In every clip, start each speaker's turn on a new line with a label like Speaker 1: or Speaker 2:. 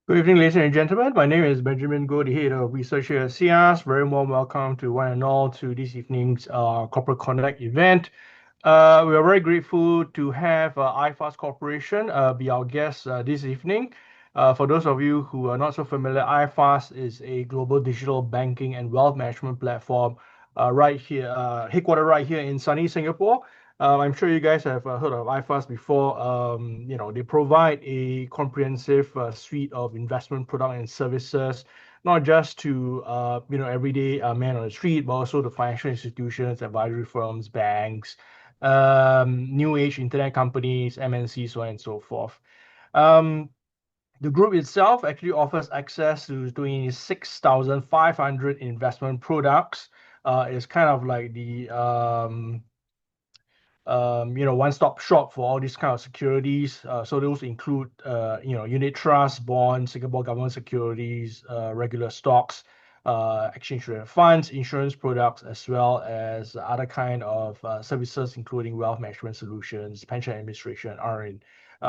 Speaker 1: Good evening, ladies and gentlemen. My name is Benjamin Goh, the head of research here at SIAS. Very warm welcome to one and all to this evening's Corporate Connect event. We are very grateful to have iFAST Corporation be our guest this evening. For those of you who are not so familiar, iFAST is a global digital banking and wealth management platform right here, headquartered right here in sunny Singapore. I'm sure you guys have heard of iFAST before. They provide a comprehensive suite of investment product and services, not just to everyday man on the street, but also to financial institutions, advisory firms, banks, new age internet companies, MNCs, so on and so forth. Um, the group itself actually offers access to 26,500 investment products. It's kind of like the one-stop shop for all these kind of securities. So those include, unit trusts, bonds, Singapore government securities, regular stocks, exchange-traded funds, insurance products, as well as other kind of services, including wealth management solutions, pension administration, R&D,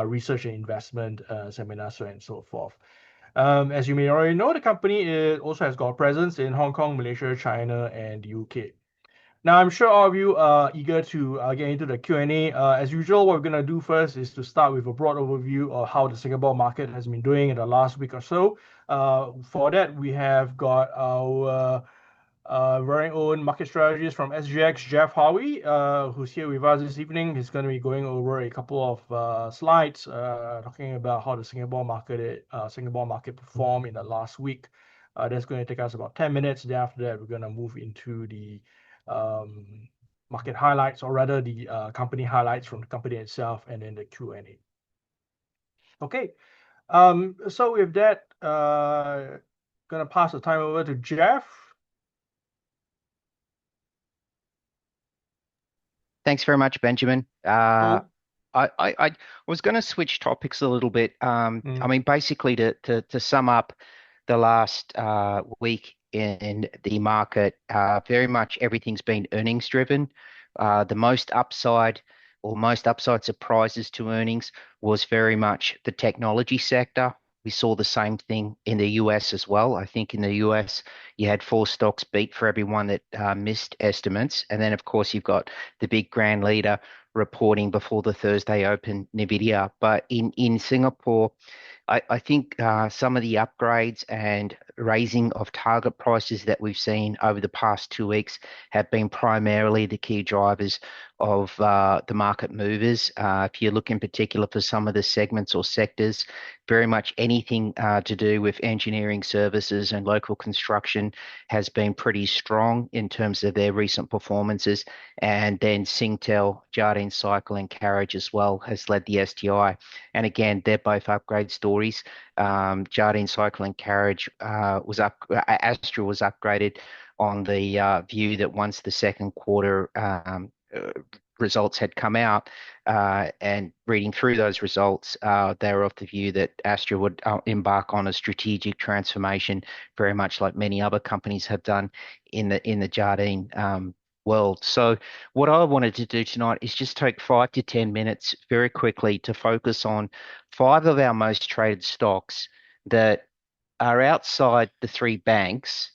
Speaker 1: research and investment seminars, so on and so forth. As you may already know, the company also has got a presence in Hong Kong, Malaysia, China, and the UK. Now, I'm sure all of you are eager to get into the Q&A. As usual, what we're going to do first is to start with a broad overview of how the Singapore market has been doing in the last week or so. For that, we have got our very own market strategist from SGX, Jeff Howie, who's here with us this evening. He's going to be going over a couple of slides talking about how the Singapore market performed in the last week. That's going to take us about 10 minutes. Then after that, we're going to move into the market highlights, or rather the company highlights from the company itself, and then the Q&A. Okay, so with that, gonna pass the time over to Jeff.
Speaker 2: Thanks very much, Benjamin.
Speaker 1: Oh.
Speaker 2: I was going to switch topics a little bit. I mean, basically, to sum up the last week in the market, very much everything's been earnings driven. The most upside surprises to earnings was very much the technology sector. We saw the same thing in the US as well. I think in the US, you had four stocks beat for everyone that missed estimates. And then, of course, you've got the big grand leader reporting before the Thursday open, Nvidia. But in Singapore, I think some of the upgrades and raising of target prices that we've seen over the past 2 weeks have been primarily the key drivers of the market movers. If you look in particular for some of the segments or sectors, very much anything to do with engineering services and local construction has been pretty strong in terms of their recent performances. And then Singtel, Jardine Cycle and Carriage as well has led the STI. And again, they're both upgrade stories. Jardine Cycle and Carriage Astra was upgraded on the view that once the second quarter results had come out, and reading through those results, they were of the view that Astra would embark on a strategic transformation, very much like many other companies have done in the Jardine world. So what I wanted to do tonight is just take 5 to 10 minutes very quickly to focus on five of our most traded stocks that are outside the three banks,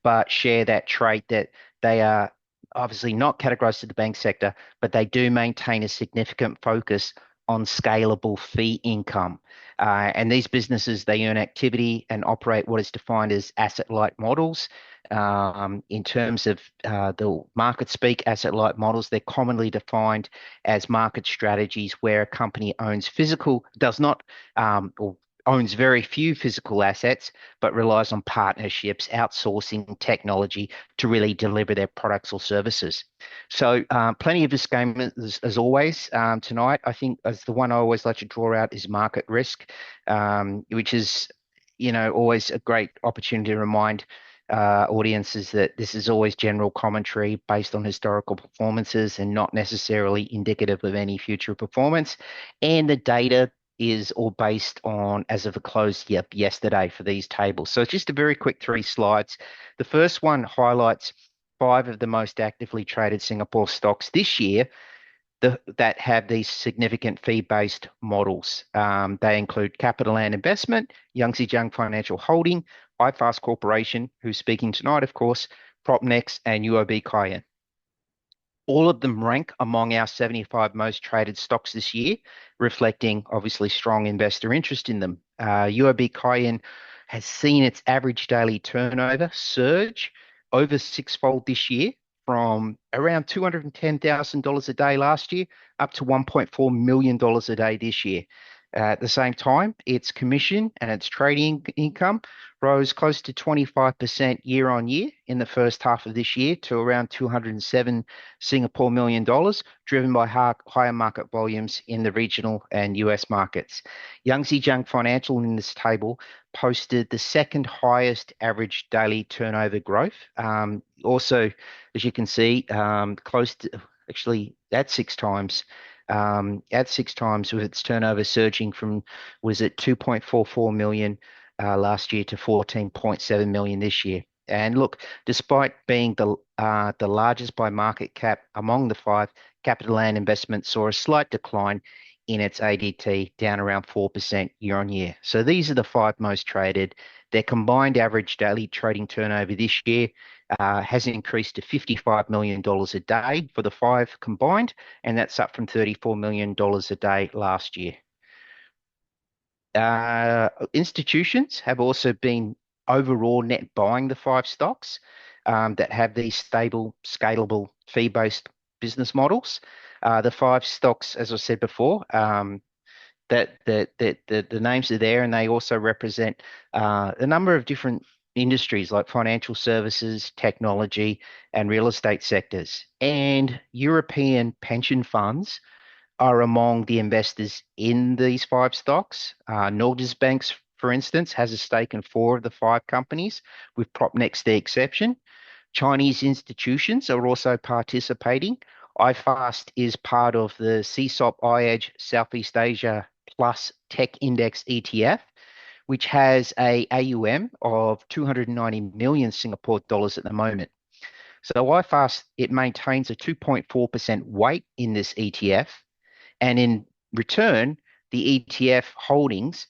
Speaker 2: but share that trait that they are obviously not categorized to the bank sector, but they do maintain a significant focus on scalable fee income. And these businesses, they earn activity and operate what is defined as asset-light models. In terms of the market speak, asset-light models, they're commonly defined as market strategies where a company does not, or owns very few physical assets, but relies on partnerships, outsourcing technology to really deliver their products or services. So plenty of disclaimers as always tonight. I think as the one I always like to draw out is market risk, which is, always a great opportunity to remind audiences that this is always general commentary based on historical performances and not necessarily indicative of any future performance. And the data is all based on as of the close yesterday for these tables. So it's just a very quick 3 slides. The first one highlights five of the most actively traded Singapore stocks this year that have these significant fee-based models. They include Capital Land Investment, Yangtze Jiang Financial Holding, iFAST Corporation, who's speaking tonight, of course, Propnex, and UOB Kay. All of them rank among our 75 most traded stocks this year, reflecting obviously strong investor interest in them. UOB Kay has seen its average daily turnover surge over sixfold this year, from around $210,000 a day last year up to $1.4 million a day this year. At the same time, its commission and its trading income rose close to 25% year on year in the first half of this year to around 207 Singapore million dollars, driven by higher market volumes in the regional and US markets. Yangtze Jiang Financial in this table posted the second highest average daily turnover growth. Also, as you can see, close to actually at six times with its turnover surging from, was it 2.44 million last year to 14.7 million this year. And look, despite being the largest by market cap among the five, Capital Land Investment saw a slight decline in its ADT, down around 4% year on year. So these are the five most traded. Their combined average daily trading turnover this year has increased to $55 million a day for the five combined, and that's up from $34 million a day last year. Institutions have also been overall net buying the five stocks that have these stable, scalable, fee-based business models. The five stocks, as I said before, that the names are there, and they also represent a number of different industries like financial services, technology, and real estate sectors. And European pension funds are among the investors in these five stocks. Norges Banks, for instance, has a stake in four of the five companies, with Propnex the exception. Chinese institutions are also participating. iFAST is part of the CSOP iEdge Southeast Asia Plus Tech Index ETF, which has a AUM of 290 million Singapore dollars at the moment. So iFAST, it maintains a 2.4% weight in this ETF, and in return, the ETF holdings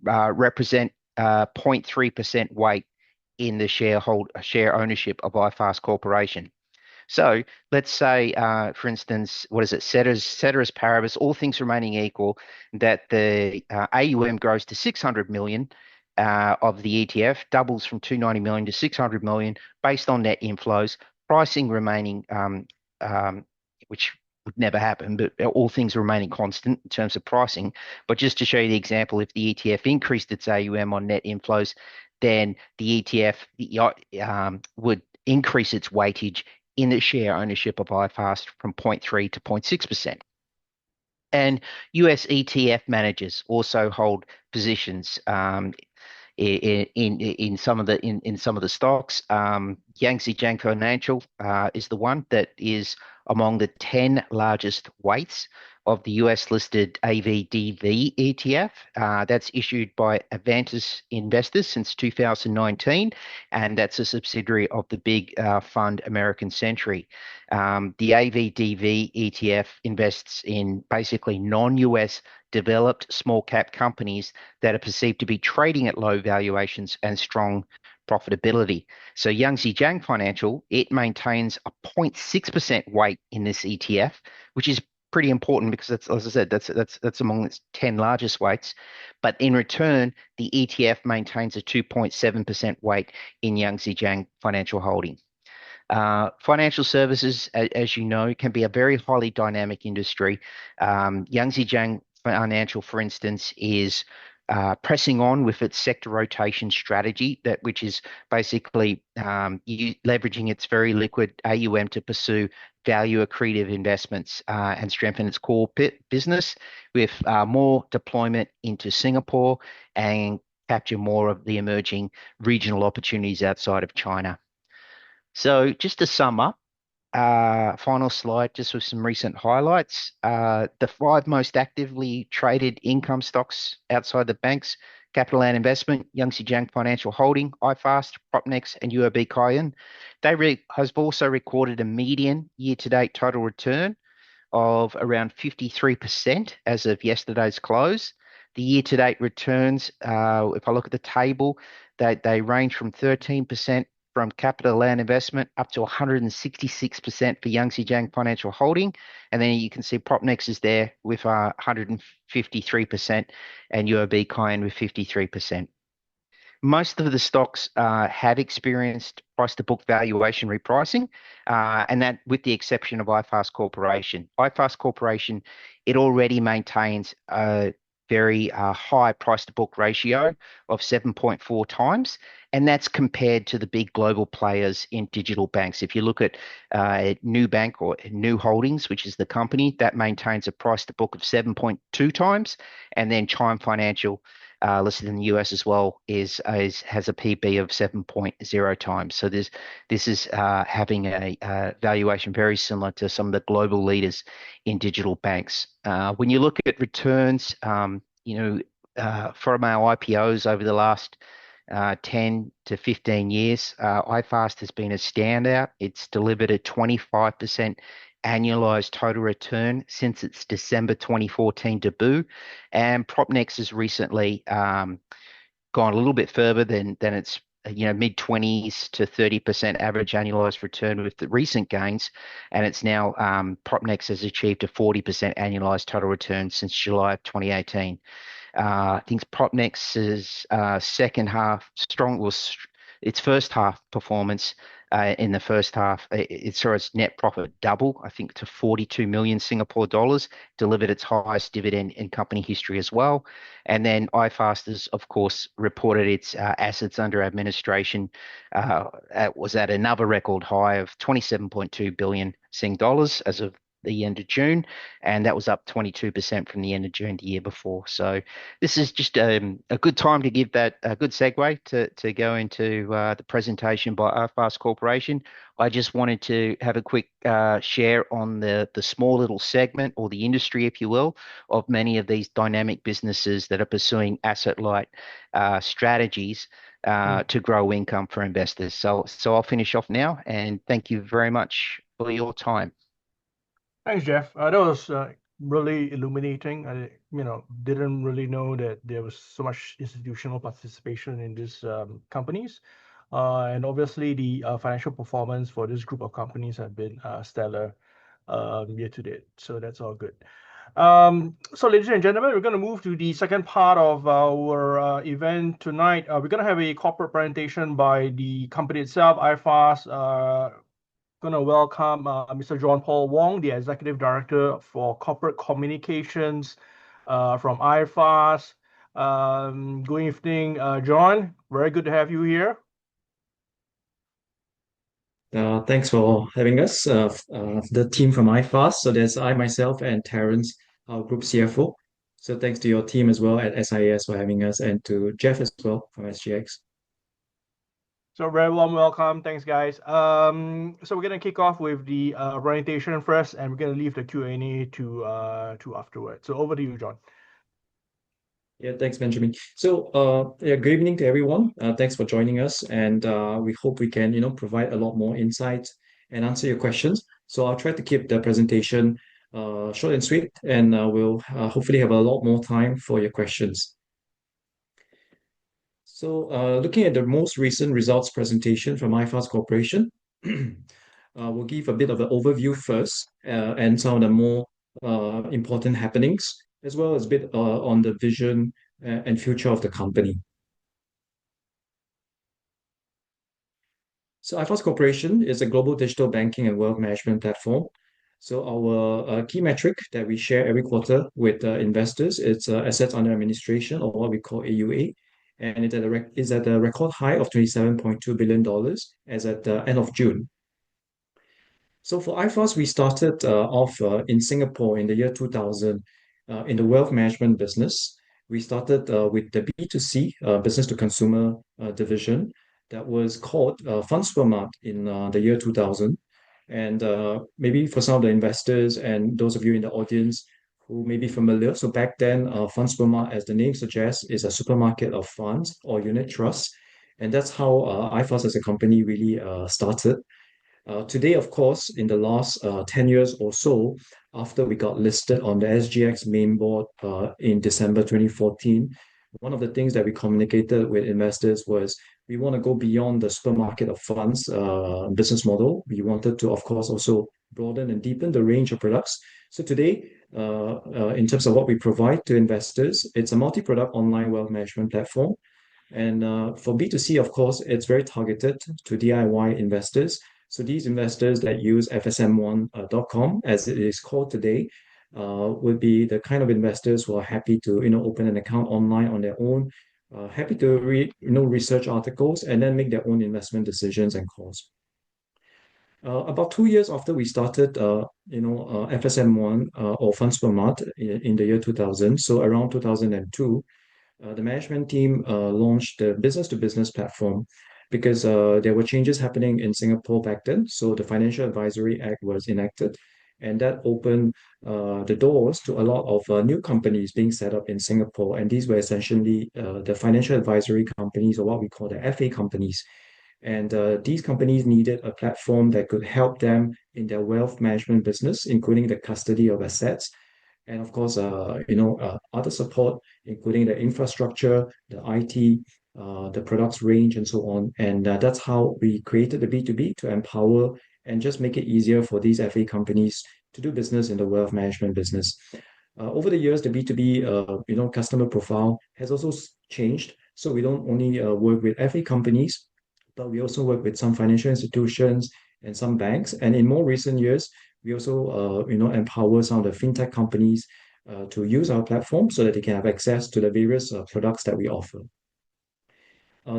Speaker 2: represent 0.3% weight in the share ownership of iFAST Corporation. So let's say, for instance, what is it, ceteris paribus, all things remaining equal, that the AUM grows to 600 million of the ETF, doubles from 290 million to 600 million based on net inflows, pricing remaining, which would never happen, but all things remaining constant in terms of pricing. But just to show you the example, if the ETF increased its AUM on net inflows, then the ETF would increase its weightage in the share ownership of iFAST from 0.3 to 0.6%. And US ETF managers also hold positions in some of the stocks. Yangtze Jiang Financial is the one that is among the 10 largest weights of the US listed AVDV ETF. That's issued by Avantis Investors since 2019, and that's a subsidiary of the big fund American Century. The AVDV ETF invests in basically non-US developed small cap companies that are perceived to be trading at low valuations and strong profitability. So Yangtze Jiang Financial, it maintains a 0.6% weight in this ETF, which is pretty important because that's, as I said, that's among its 10 largest weights. But in return, the ETF maintains a 2.7% weight in Yangtze Jiang Financial Holding. Financial services, as you know, can be a very highly dynamic industry. Yangtze Jiang Financial, for instance, is pressing on with its sector rotation strategy, which is basically leveraging its very liquid AUM to pursue value accretive investments and strengthen its core business, with more deployment into Singapore and capture more of the emerging regional opportunities outside of China. So just to sum up, final slide, just with some recent highlights. The five most actively traded income stocks outside the banks: Capital Land Investment, Yangtze Jiang Financial Holding, iFAST, Propnex, and UOB Kay. They have also recorded a median year-to-date total return of around 53% as of yesterday's close. The year-to-date returns, if I look at the table, they range from 13% from capital land investment up to 166% for Yangtze Jiang Financial Holding. And then you can see Propnex is there with 153% and UOB Kyan with 53%. Most of the stocks have experienced price to book valuation repricing, and that with the exception of iFAST Corporation. iFAST Corporation, it already maintains a very high price to book ratio of 7.4 times, and that's compared to the big global players in digital banks. If you look at New Bank or New Holdings, which is the company, that maintains a price to book of 7.2 times, and then Chime Financial, listed in the US as well, has a PB of 7.0 times. So this is having a valuation very similar to some of the global leaders in digital banks. When you look at returns, from our IPOs over the last 10 to 15 years, iFAST has been a standout. It's delivered a 25% annualized total return since its December 2014 debut, and Propnex has recently gone a little bit further than its mid 20s to 30% average annualized return with the recent gains, and it's now Propnex has achieved a 40% annualized total return since July of 2018. I think Propnex's second half its first half performance. In the first half, it saw its net profit double, I think, to 42 million Singapore dollars, delivered its highest dividend in company history as well. And then iFAST has, of course, reported its assets under administration was at another record high of 27.2 billion Sing dollars as of the end of June, and that was up 22% from the end of June the year before. So this is just a good time to give that a good segue to go into the presentation by iFAST Corporation. I just wanted to have a quick share on the small little segment, or the industry, if you will, of many of these dynamic businesses that are pursuing asset-light strategies to grow income for investors. So I'll finish off now, and thank you very much for your time.
Speaker 1: Thanks, Jeff. That was really illuminating. I didn't really know that there was so much institutional participation in these companies. And obviously, the financial performance for this group of companies have been stellar year to date. So that's all good. So ladies and gentlemen, we're going to move to the second part of our event tonight. We're going to have a corporate presentation by the company itself, iFAST. Going to welcome Mr. John Paul Wong, the Executive Director for Corporate Communications from iFAST. Good evening, John. Very good to have you here.
Speaker 3: Thanks for having us, the team from iFAST. So there's I, myself, and Terence, our Group CFO. So thanks to your team as well at SIAS for having us, and to Jeff as well from SGX.
Speaker 1: So very warm welcome. Thanks, guys. So we're going to kick off with the presentation first, and we're going to leave the Q&A to afterwards. So over to you, John.
Speaker 3: Yeah, thanks, Benjamin. So, good evening to everyone. Thanks for joining us, and we hope we can, provide a lot more insights and answer your questions. So I'll try to keep the presentation short and sweet, and we'll hopefully have a lot more time for your questions. So, looking at the most recent results presentation from iFAST Corporation, we'll give a bit of an overview first, and some of the more important happenings, as well as a bit on the vision and future of the company. So iFAST Corporation is a global digital banking and wealth management platform. So our key metric that we share every quarter with investors is assets under administration, or what we call AUA, and it is at a record high of $27.2 billion as at the end of June. So for iFAST, we started off in Singapore in the year 2000 in the wealth management business. We started with the B2C, business to consumer division that was called Fundsupermart in the year 2000. And maybe for some of the investors and those of you in the audience who may be familiar, so back then, Fundsupermart, as the name suggests, is a supermarket of funds or unit trusts. And that's how iFAST as a company really started. Today, of course, in the last 10 years or so, after we got listed on the SGX main board in December 2014, one of the things that we communicated with investors was we want to go beyond the supermarket of funds business model. We wanted to, of course, also broaden and deepen the range of products. So today, in terms of what we provide to investors, it's a multi-product online wealth management platform. And for B2C, of course, it's very targeted to DIY investors. So these investors that use fsm1.com, as it is called today, would be the kind of investors who are happy to, open an account online on their own, happy to read, research articles and then make their own investment decisions and calls. About 2 years after we started, FSM1 or Funds Per Month in the year 2000, so around 2002, the management team launched the business-to-business platform because there were changes happening in Singapore back then. So the Financial Advisory Act was enacted, and that opened the doors to a lot of new companies being set up in Singapore. And these were essentially the financial advisory companies, or what we call the FA companies. And these companies needed a platform that could help them in their wealth management business, including the custody of assets. And of course, other support, including the infrastructure, the IT, the products range, and so on. And that's how we created the B2B to empower and just make it easier for these FA companies to do business in the wealth management business. Over the years, the B2B, customer profile has also changed. So we don't only work with FA companies, but we also work with some financial institutions and some banks. And in more recent years, we also, empower some of the fintech companies to use our platform so that they can have access to the various products that we offer.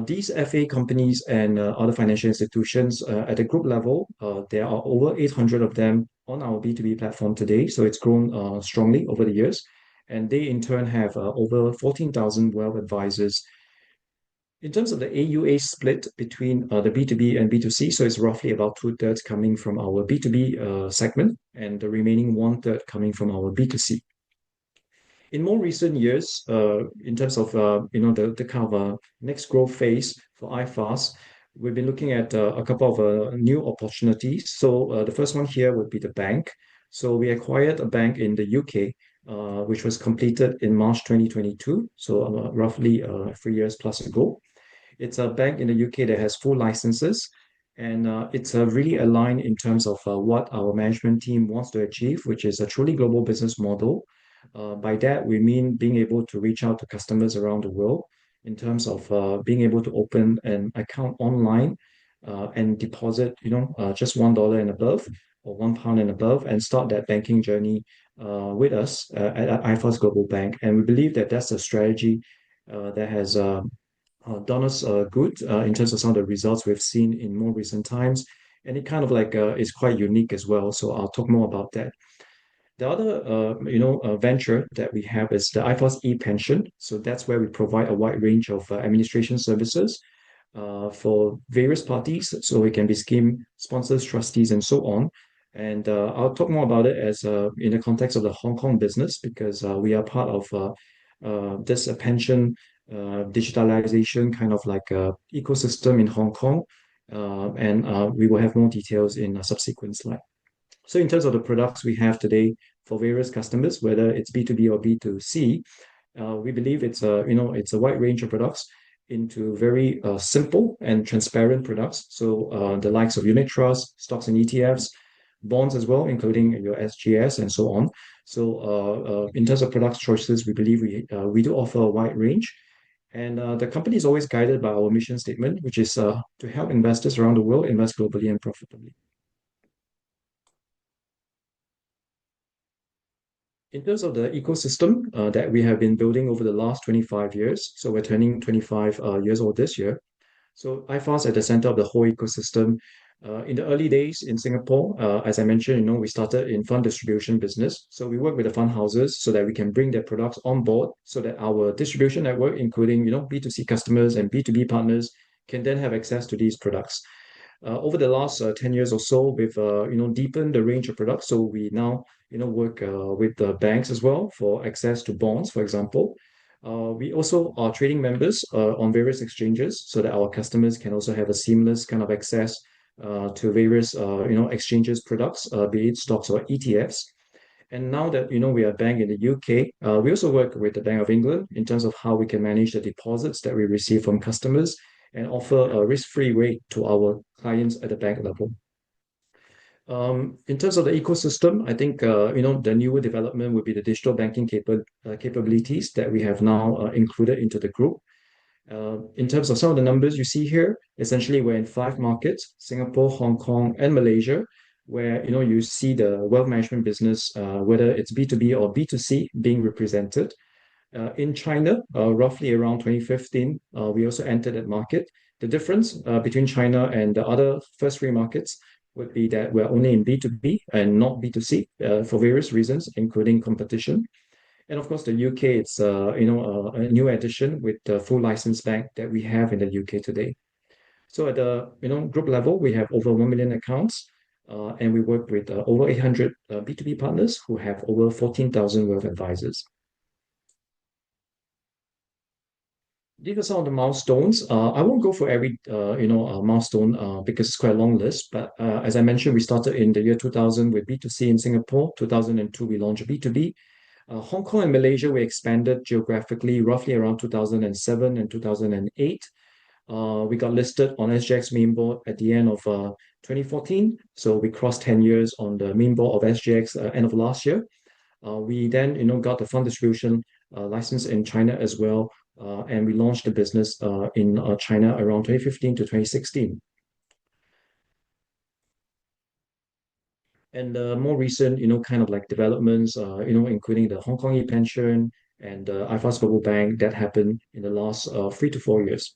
Speaker 3: These FA companies and other financial institutions at the group level, there are over 800 of them on our B2B platform today. So it's grown strongly over the years. And they in turn have over 14,000 wealth advisors. In terms of the AUA split between the B2B and B2C, so it's roughly about 2/3 coming from our B2B segment and the remaining 1/3 coming from our B2C. In more recent years, in terms of the kind of next growth phase for iFAST, we've been looking at a couple of new opportunities. So the first one here would be the bank. So we acquired a bank in the UK, which was completed in March 2022, so roughly 3 years plus ago. It's a bank in the UK that has full licenses, and it's really aligned in terms of what our management team wants to achieve, which is a truly global business model. By that, we mean being able to reach out to customers around the world in terms of being able to open an account online and deposit, just $1 and above or £1 and above, and start that banking journey with us at iFAST Global Bank. And we believe that that's a strategy that has done us good in terms of some of the results we've seen in more recent times. And it kind of like is quite unique as well. So I'll talk more about that. The other, venture that we have is the iFAST ePension. So that's where we provide a wide range of administration services for various parties. So it can be scheme sponsors, trustees, and so on. And I'll talk more about it as in the context of the Hong Kong business, because we are part of this pension digitalization kind of like ecosystem in Hong Kong. And we will have more details in a subsequent slide. So in terms of the products we have today for various customers, whether it's B2B or B2C, we believe it's a wide range of products into very simple and transparent products. So the likes of unit trusts, stocks and ETFs, bonds as well, including your SGS and so on. So in terms of product choices, we believe we do offer a wide range. And the company is always guided by our mission statement, which is to help investors around the world invest globally and profitably. In terms of the ecosystem that we have been building over the last 25 years, so we're turning 25 years old this year. So iFAST at the center of the whole ecosystem. In the early days in Singapore, as I mentioned, we started in fund distribution business. So we work with the fund houses so that we can bring their products on board so that our distribution network, including, B2C customers and B2B partners, can then have access to these products. Over the last 10 years or so, we've deepened the range of products. So we now work with the banks as well for access to bonds, for example. We also are trading members on various exchanges so that our customers can also have a seamless kind of access to various exchanges products, be it stocks or ETFs. And now that we are a bank in the UK, we also work with the Bank of England in terms of how we can manage the deposits that we receive from customers and offer a risk-free rate to our clients at the bank level. In terms of the ecosystem, I think the newer development would be the digital banking capabilities that we have now included into the group. In terms of some of the numbers you see here, essentially we're in 5 markets: Singapore, Hong Kong, and Malaysia, where you see the wealth management business, whether it's B2B or B2C, being represented. In China, roughly around 2015, we also entered that market. The difference between China and the other first 3 markets would be that we're only in B2B and not B2C for various reasons, including competition. And of course, the UK, it's a new addition with the full license bank that we have in the UK today. So at the group level, we have over 1 million accounts, and we work with over 800 B2B partners who have over 14,000 wealth advisors. These are some of the milestones. I won't go for every milestone because it's quite a long list. But as I mentioned, we started in the year 2000 with B2C in Singapore. 2002, we launched B2B. Hong Kong and Malaysia, we expanded geographically roughly around 2007 and 2008. We got listed on SGX main board at the end of 2014. So we crossed 10 years on the main board of SGX end of last year. We then got the fund distribution license in China as well. And we launched the business in China around 2015 to 2016. And more recent, kind of like developments, including the Hong Kong ePension and the iFAST Global Bank that happened in the last 3 to 4 years.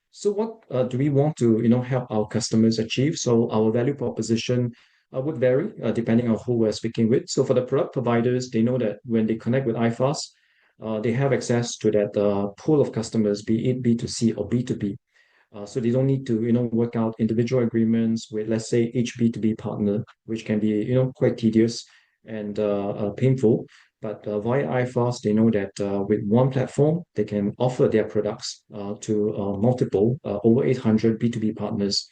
Speaker 3: So what do we want to, help our customers achieve? So our value proposition would vary depending on who we're speaking with. So for the product providers, they know that when they connect with iFAST, they have access to that pool of customers, be it B2C or B2B. So they don't need to, work out individual agreements with, let's say, each B2B partner, which can be, quite tedious and painful. But via iFAST, they know that with one platform, they can offer their products to multiple, over 800 B2B partners.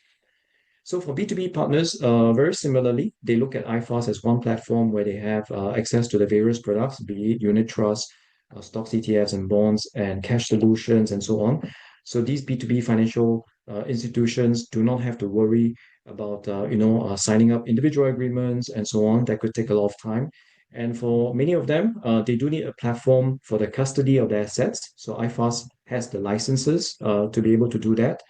Speaker 3: So for B2B partners, very similarly, they look at iFAST as one platform where they have access to the various products, be it unit trusts, stocks, ETFs, and bonds, and cash solutions, and so on. So these B2B financial institutions do not have to worry about signing up individual agreements and so on. That could take a lot of time. And for many of them, they do need a platform for the custody of their assets. So iFAST has the licenses to be able to do that.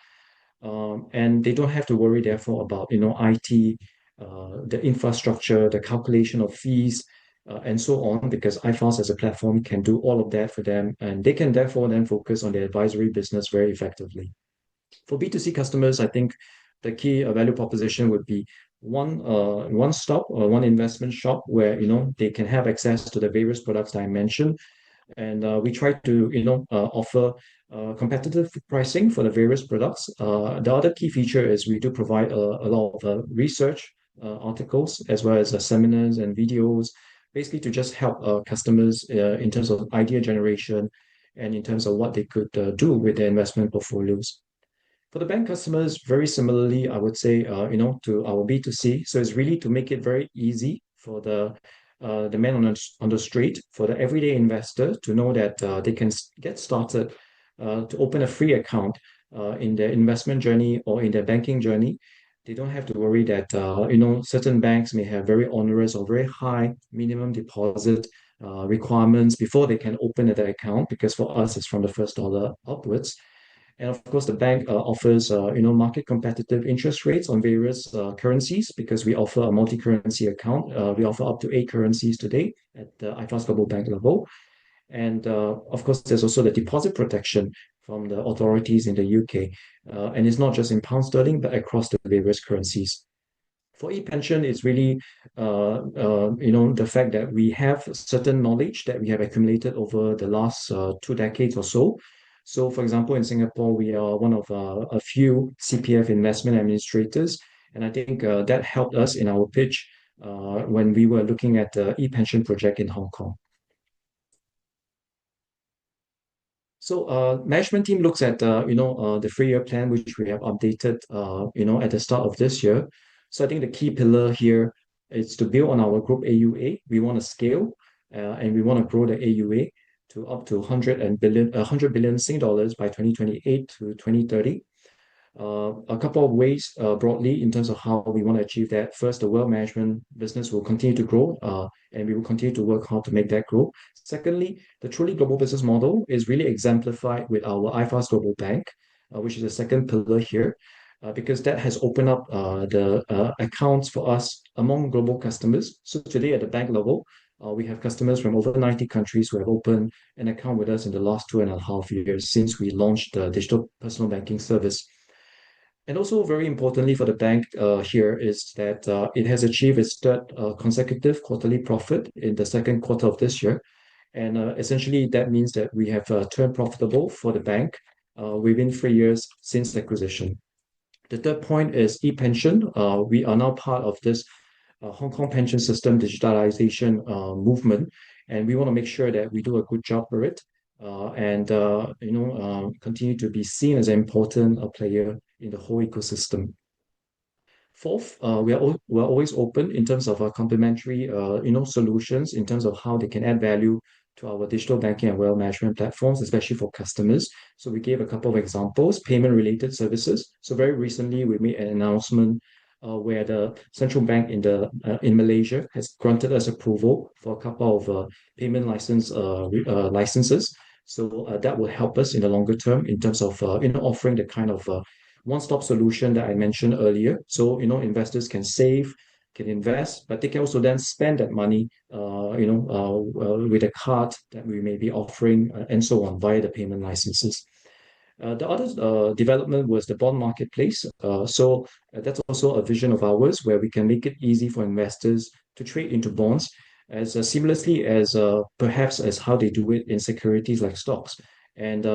Speaker 3: And they don't have to worry, therefore, about IT, the infrastructure, the calculation of fees, and so on, because iFAST as a platform can do all of that for them, and they can therefore then focus on their advisory business very effectively. For B2C customers, I think the key value proposition would be one stop or one investment shop where they can have access to the various products that I mentioned. And we try to offer competitive pricing for the various products. The other key feature is we do provide a lot of research articles as well as seminars and videos, basically to just help customers in terms of idea generation and in terms of what they could do with their investment portfolios. For the bank customers, very similarly, I would say, to our B2C. So it's really to make it very easy for the man on the street, for the everyday investor to know that they can get started to open a free account in their investment journey or in their banking journey. They don't have to worry that certain banks may have very onerous or very high minimum deposit requirements before they can open their account, because for us it's from the first dollar upwards. And of course, the bank offers market competitive interest rates on various currencies, because we offer a multi-currency account. We offer up to 8 currencies today at the iFAST Global Bank level. And of course, there's also the deposit protection from the authorities in the UK. And it's not just in pound sterling, but across the various currencies. For ePension, it's really the fact that we have certain knowledge that we have accumulated over the last 2 decades or so. So, for example, in Singapore, we are one of a few CPF investment administrators, and I think that helped us in our pitch when we were looking at the ePension project in Hong Kong. Management team looks at the 3-year plan which we have updated at the start of this year. So I think the key pillar here is to build on our group AUA. We want to scale and we want to grow the AUA to up to 100 billion Sing dollars by 2028 to 2030. A couple of ways broadly in terms of how we want to achieve that. First, the wealth management business will continue to grow, and we will continue to work hard to make that grow. Secondly, the truly global business model is really exemplified with our iFAST Global Bank, which is the second pillar here, because that has opened up the accounts for us among global customers. So today at the bank level, we have customers from over 90 countries who have opened an account with us in the last 2.5 years since we launched the digital personal banking service. And also very importantly for the bank here is that it has achieved its third consecutive quarterly profit in the second quarter of this year. And essentially that means that we have turned profitable for the bank within 3 years since acquisition. The third point is ePension. We are now part of this Hong Kong pension system digitalization movement, and we want to make sure that we do a good job for it and continue to be seen as an important player in the whole ecosystem. Fourth, we're always open in terms of our complementary solutions in terms of how they can add value to our digital banking and wealth management platforms, especially for customers. So we gave a couple of examples, payment related services. So very recently we made an announcement where the central bank in Malaysia has granted us approval for a couple of payment licenses. So that will help us in the longer term in terms of offering the kind of one-stop solution that I mentioned earlier. So investors can save, can invest, but they can also then spend that money with a card that we may be offering and so on via the payment licenses. The other development was the bond marketplace. So that's also a vision of ours where we can make it easy for investors to trade into bonds as seamlessly as perhaps as how they do it in securities like stocks. And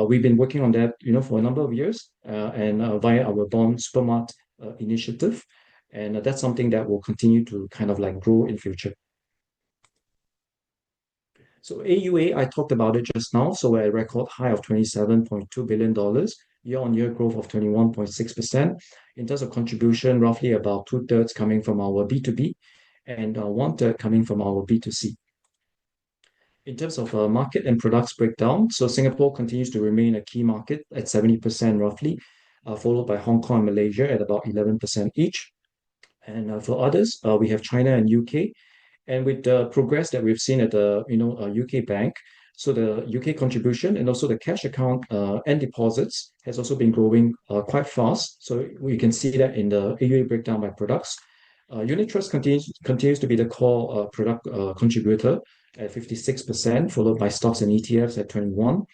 Speaker 3: we've been working on that, for a number of years and via our Bond Supermart initiative. And that's something that will continue to kind of like grow in future. So AUA, I talked about it just now. So we're at a record high of $27.2 billion, year-on-year growth of 21.6%. In terms of contribution, roughly about 2/3 coming from our B2B and 1/3 coming from our B2C. In terms of market and products breakdown, so Singapore continues to remain a key market at 70% roughly, followed by Hong Kong and Malaysia at about 11% each. And for others, we have China and UK. And with the progress that we've seen at the UK bank, so the UK contribution and also the cash account and deposits has also been growing quite fast. So we can see that in the AUA breakdown by products. Unit Trust continues to be the core product contributor at 56%, followed by stocks and ETFs at 21%,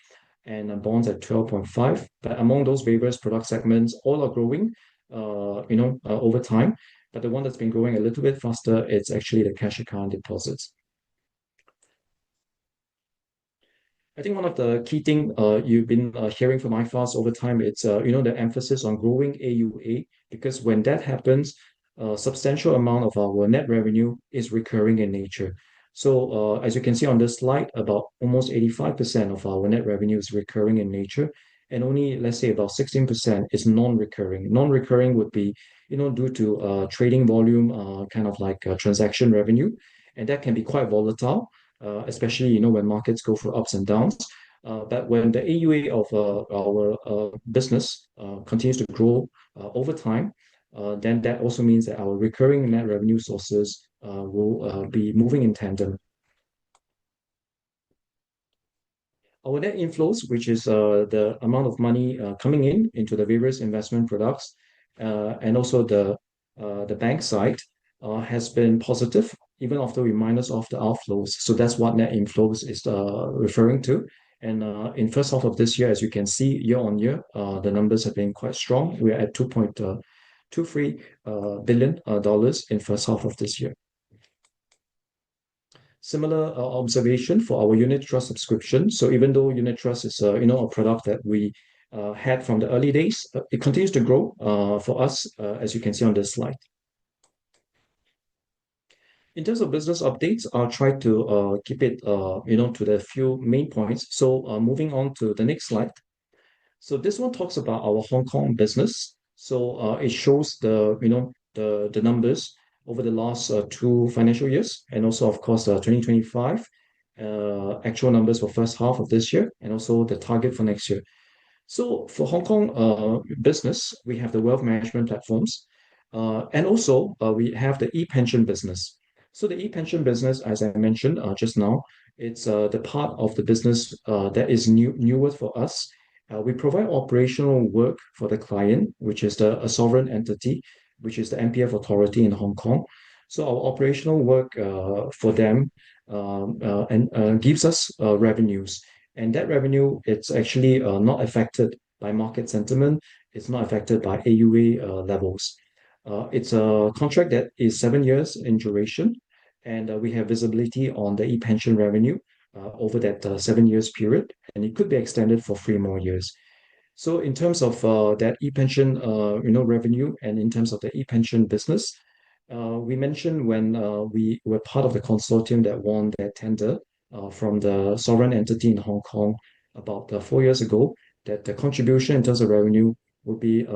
Speaker 3: and bonds at 12.5%. But among those various product segments, all are growing, over time. But the one that's been growing a little bit faster, it's actually the cash account deposits. I think one of the key things you've been hearing from iFAST over time, it's the emphasis on growing AUA, because when that happens, a substantial amount of our net revenue is recurring in nature. So as you can see on this slide, about almost 85% of our net revenue is recurring in nature, and only, let's say, about 16% is non-recurring. Non-recurring would be, due to trading volume, kind of like transaction revenue, and that can be quite volatile, especially, when markets go through ups and downs. But when the AUA of our business continues to grow over time, then that also means that our recurring net revenue sources will be moving in tandem. Our net inflows, which is the amount of money coming into the various investment products, and also the bank side, has been positive even after we minus off the outflows. So that's what net inflows is referring to. And in first half of this year, as you can see, year on year, the numbers have been quite strong. We are at $2.23 billion in first half of this year. Similar observation for our unit trust subscription. So even though unit trust is a product that we had from the early days, it continues to grow for us, as you can see on this slide. In terms of business updates, I'll try to keep it to the few main points. So moving on to the next slide. So this one talks about our Hong Kong business. So it shows the numbers over the last 2 financial years, and also of course 2025 actual numbers for first half of this year, and also the target for next year. So for Hong Kong business, we have the wealth management platforms, and also we have the ePension business. So the ePension business, as I mentioned just now, it's the part of the business that is newer for us. We provide operational work for the client, which is a sovereign entity, which is the MPF authority in Hong Kong. So our operational work for them and gives us revenues. And that revenue, it's actually not affected by market sentiment. It's not affected by AUA levels. It's a contract that is 7 years in duration, and we have visibility on the ePension revenue over that 7 years period, and it could be extended for 3 more years. So in terms of that ePension, revenue, and in terms of the ePension business, we mentioned when we were part of the consortium that won that tender from the sovereign entity in Hong Kong about 4 years ago, that the contribution in terms of revenue would be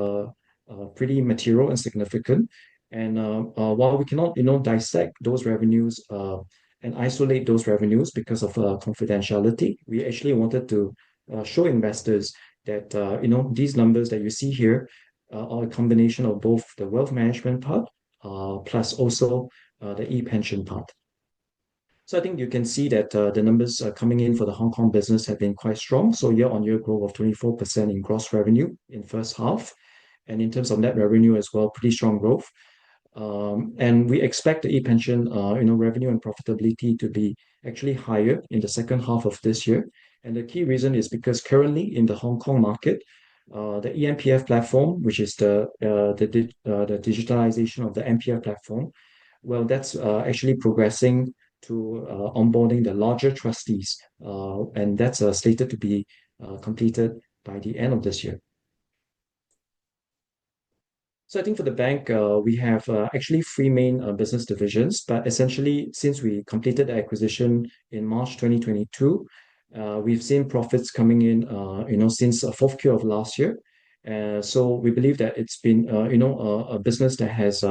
Speaker 3: pretty material and significant. And while we cannot, dissect those revenues and isolate those revenues because of confidentiality, we actually wanted to show investors that these numbers that you see here are a combination of both the wealth management part plus also the ePension part. So I think you can see that the numbers coming in for the Hong Kong business have been quite strong. So year-on-year growth of 24% in gross revenue in first half. And in terms of net revenue as well, pretty strong growth. And we expect the ePension revenue and profitability to be actually higher in the second half of this year. And the key reason is because currently in the Hong Kong market, the eMPF platform, which is the digitalization of the MPF platform, well, that's actually progressing to onboarding the larger trustees, and that's slated to be completed by the end of this year. So I think for the bank, we have actually three main business divisions, but essentially since we completed the acquisition in March 2022, we've seen profits coming in, since fourth Q of last year. So we believe that it's been, a business that has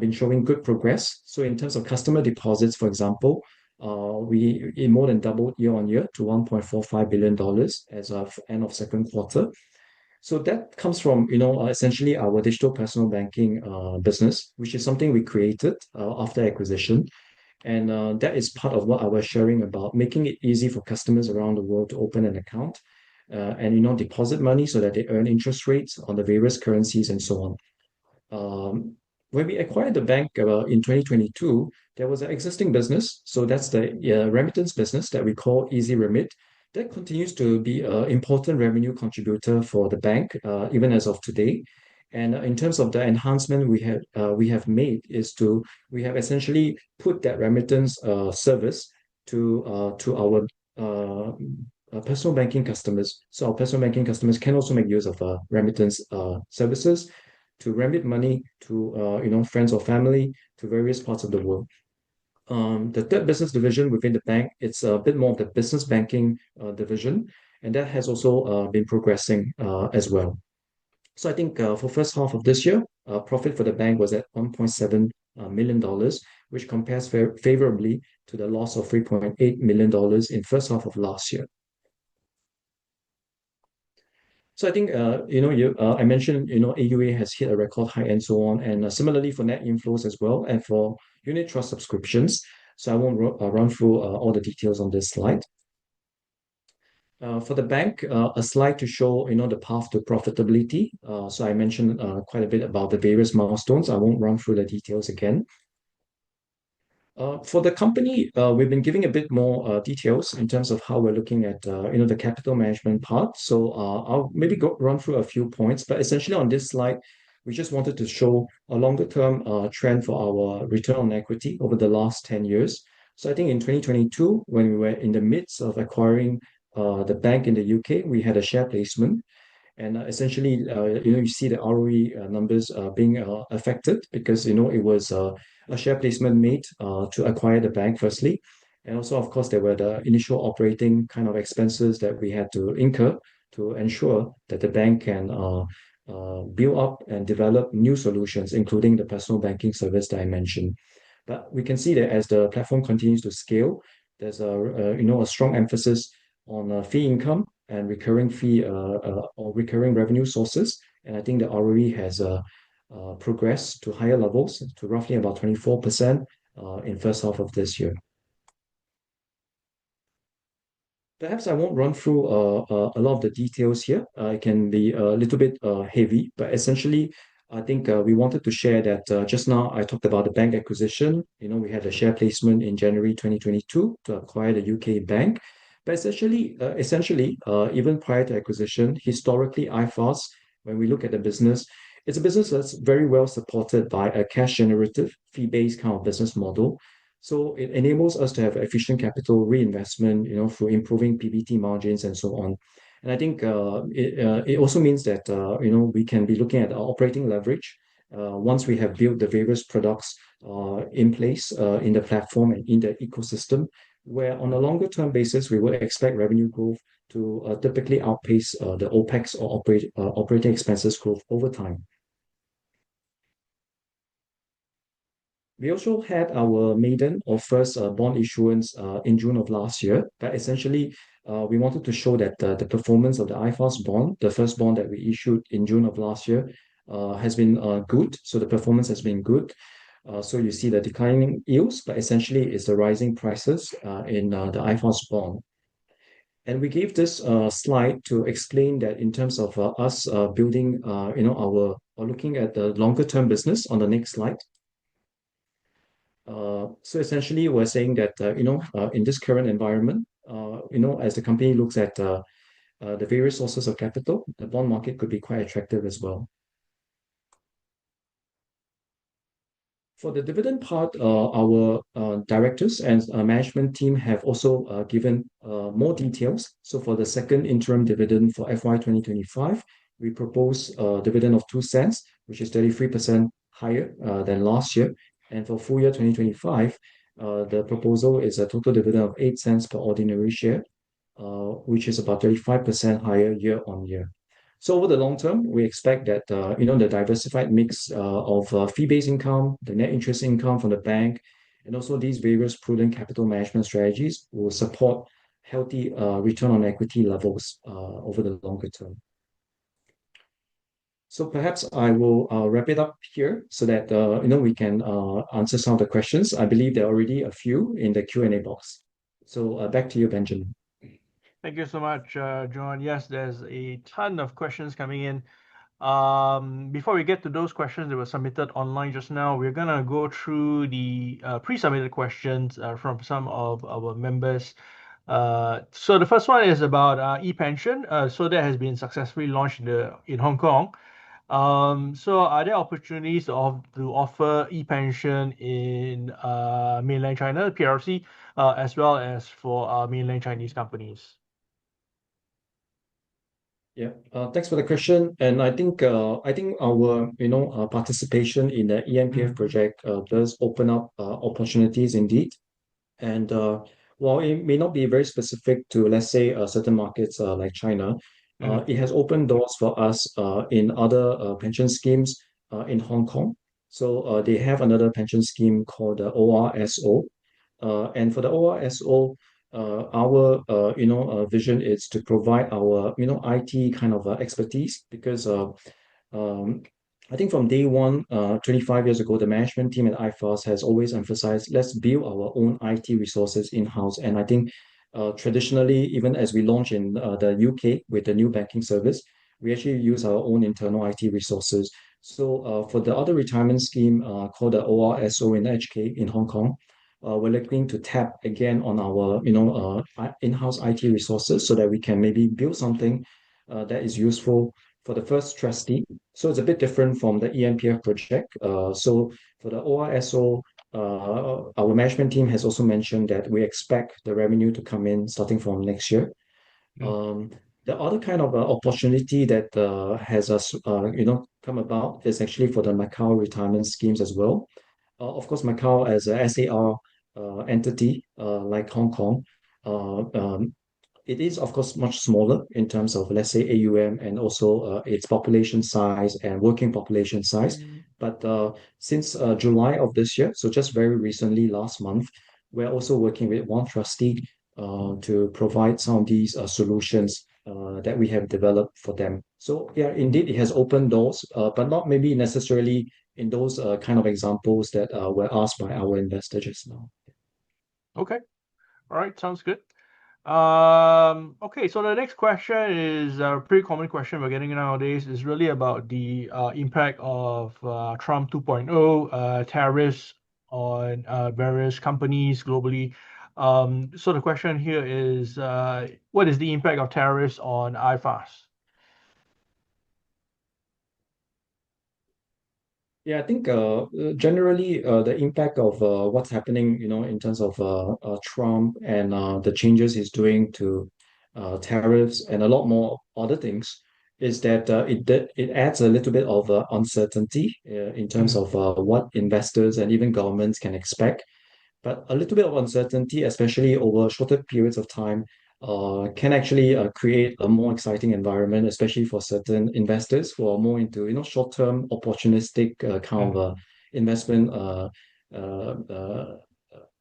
Speaker 3: been showing good progress. So in terms of customer deposits, for example, it more than doubled year-on-year to $1.45 billion as of end of second quarter. So that comes from, essentially our digital personal banking business, which is something we created after acquisition. And that is part of what I was sharing about making it easy for customers around the world to open an account and, deposit money so that they earn interest rates on the various currencies and so on. When we acquired the bank in 2022, there was an existing business. So that's the remittance business that we call Easy Remit. That continues to be an important revenue contributor for the bank, even as of today. And in terms of the enhancement we have made we have essentially put that remittance service to our personal banking customers. So our personal banking customers can also make use of remittance services to remit money to friends or family to various parts of the world. The third business division within the bank, it's a bit more of the business banking division, and that has also been progressing as well. So I think for first half of this year, profit for the bank was at $1.7 million, which compares favorably to the loss of $3.8 million in first half of last year. So I think, I mentioned, AUA has hit a record high and so on, and similarly for net inflows as well, and for unit trust subscriptions. So I won't run through all the details on this slide. For the bank, a slide to show, the path to profitability. So I mentioned quite a bit about the various milestones. I won't run through the details again. For the company, we've been giving a bit more details in terms of how we're looking at, the capital management part. So I'll maybe run through a few points, but essentially on this slide, we just wanted to show a longer term trend for our return on equity over the last 10 years. So I think in 2022, when we were in the midst of acquiring the bank in the UK, we had a share placement. And essentially, you see the ROE numbers being affected because, it was a share placement made to acquire the bank firstly. And also, of course, there were the initial operating kind of expenses that we had to incur to ensure that the bank can build up and develop new solutions, including the personal banking service that I mentioned. But we can see that as the platform continues to scale, there's a strong emphasis on fee income and recurring fee or recurring revenue sources. And I think the ROE has progressed to higher levels, to roughly about 24% in first half of this year. Perhaps I won't run through a lot of the details here. It can be a little bit heavy, but essentially, I think we wanted to share that just now I talked about the bank acquisition. We had a share placement in January 2022 to acquire the UK bank. But essentially, even prior to acquisition, historically, iFAST, when we look at the business, it's a business that's very well supported by a cash generative, fee-based kind of business model. So it enables us to have efficient capital reinvestment, through improving PBT margins and so on. And I think it also means that we can be looking at our operating leverage once we have built the various products in place in the platform and in the ecosystem, where on a longer term basis we would expect revenue growth to typically outpace the OPEX or operating expenses growth over time. We also had our maiden or first bond issuance in June of last year. But essentially, we wanted to show that the performance of the iFAST bond, the first bond that we issued in June of last year, has been good. So the performance has been good. So you see the declining yields, but essentially it's the rising prices in the iFAST bond. And we gave this slide to explain that in terms of us building, or looking at the longer term business on the next slide. So essentially, we're saying that in this current environment, as the company looks at the various sources of capital, the bond market could be quite attractive as well. For the dividend part, our directors and management team have also given more details. So for the second interim dividend for FY 2025, we propose a dividend of 2 cents, which is 33% higher than last year. And for full year 2025, the proposal is a total dividend of 8 cents per ordinary share, which is about 35% higher year on year. So over the long term, we expect that the diversified mix of fee-based income, the net interest income from the bank, and also these various prudent capital management strategies will support healthy return on equity levels over the longer term. So perhaps I will wrap it up here so that we can answer some of the questions. I believe there are already a few in the Q&A box. So back to you, Benjamin.
Speaker 1: Thank you so much, John. Yes, there's a ton of questions coming in. Before we get to those questions that were submitted online just now, we're gonna go through the pre-submitted questions from some of our members. So the first one is about ePension. So that has been successfully launched in Hong Kong. So are there opportunities to offer ePension in mainland China, PRC, as well as for mainland Chinese companies?
Speaker 3: Yeah, thanks for the question. And I think our participation in the eMPF project does open up opportunities indeed. And while it may not be very specific to, let's say, certain markets like China, it has opened doors for us in other pension schemes in Hong Kong. So they have another pension scheme called the ORSO. And for the ORSO, our vision is to provide our IT kind of expertise, because I think from day one, 25 years ago, the management team at iFAST has always emphasized, let's build our own IT resources in-house. And I think traditionally, even as we launch in the UK with the new banking service, we actually use our own internal IT resources. So for the other retirement scheme called the ORSO in HK in Hong Kong, we're looking to tap again on our in-house IT resources so that we can maybe build something that is useful for the first trustee. So it's a bit different from the eMPF project. So for the ORSO, our management team has also mentioned that we expect the revenue to come in starting from next year. The other kind of opportunity that has come about is actually for the Macau retirement schemes as well. Of course, Macau as a SAR entity, like Hong Kong, uh, um, it is, of course, much smaller in terms of, let's say, AUM and also its population size and working population size. But since July of this year, so just very recently, last month, we're also working with one trustee to provide some of these solutions that we have developed for them. So yeah, indeed, it has opened doors, but not maybe necessarily in those kind of examples that were asked by our investor just now.
Speaker 1: Okay. All right. Sounds good. Okay, so the next question is a pretty common question we're getting nowadays. Is really about the impact of Trump 2.0 tariffs on various companies globally. So the question here is, what is the impact of tariffs on iFAST?
Speaker 3: Yeah, I think generally the impact of what's happening, in terms of Trump and the changes he's doing to tariffs and a lot more other things, is that it adds a little bit of uncertainty in terms
Speaker 1: Mm,
Speaker 3: of what investors and even governments can expect. But a little bit of uncertainty, especially over shorter periods of time, can actually create a more exciting environment, especially for certain investors who are more into, short-term, opportunistic kind of
Speaker 1: mm,
Speaker 3: investment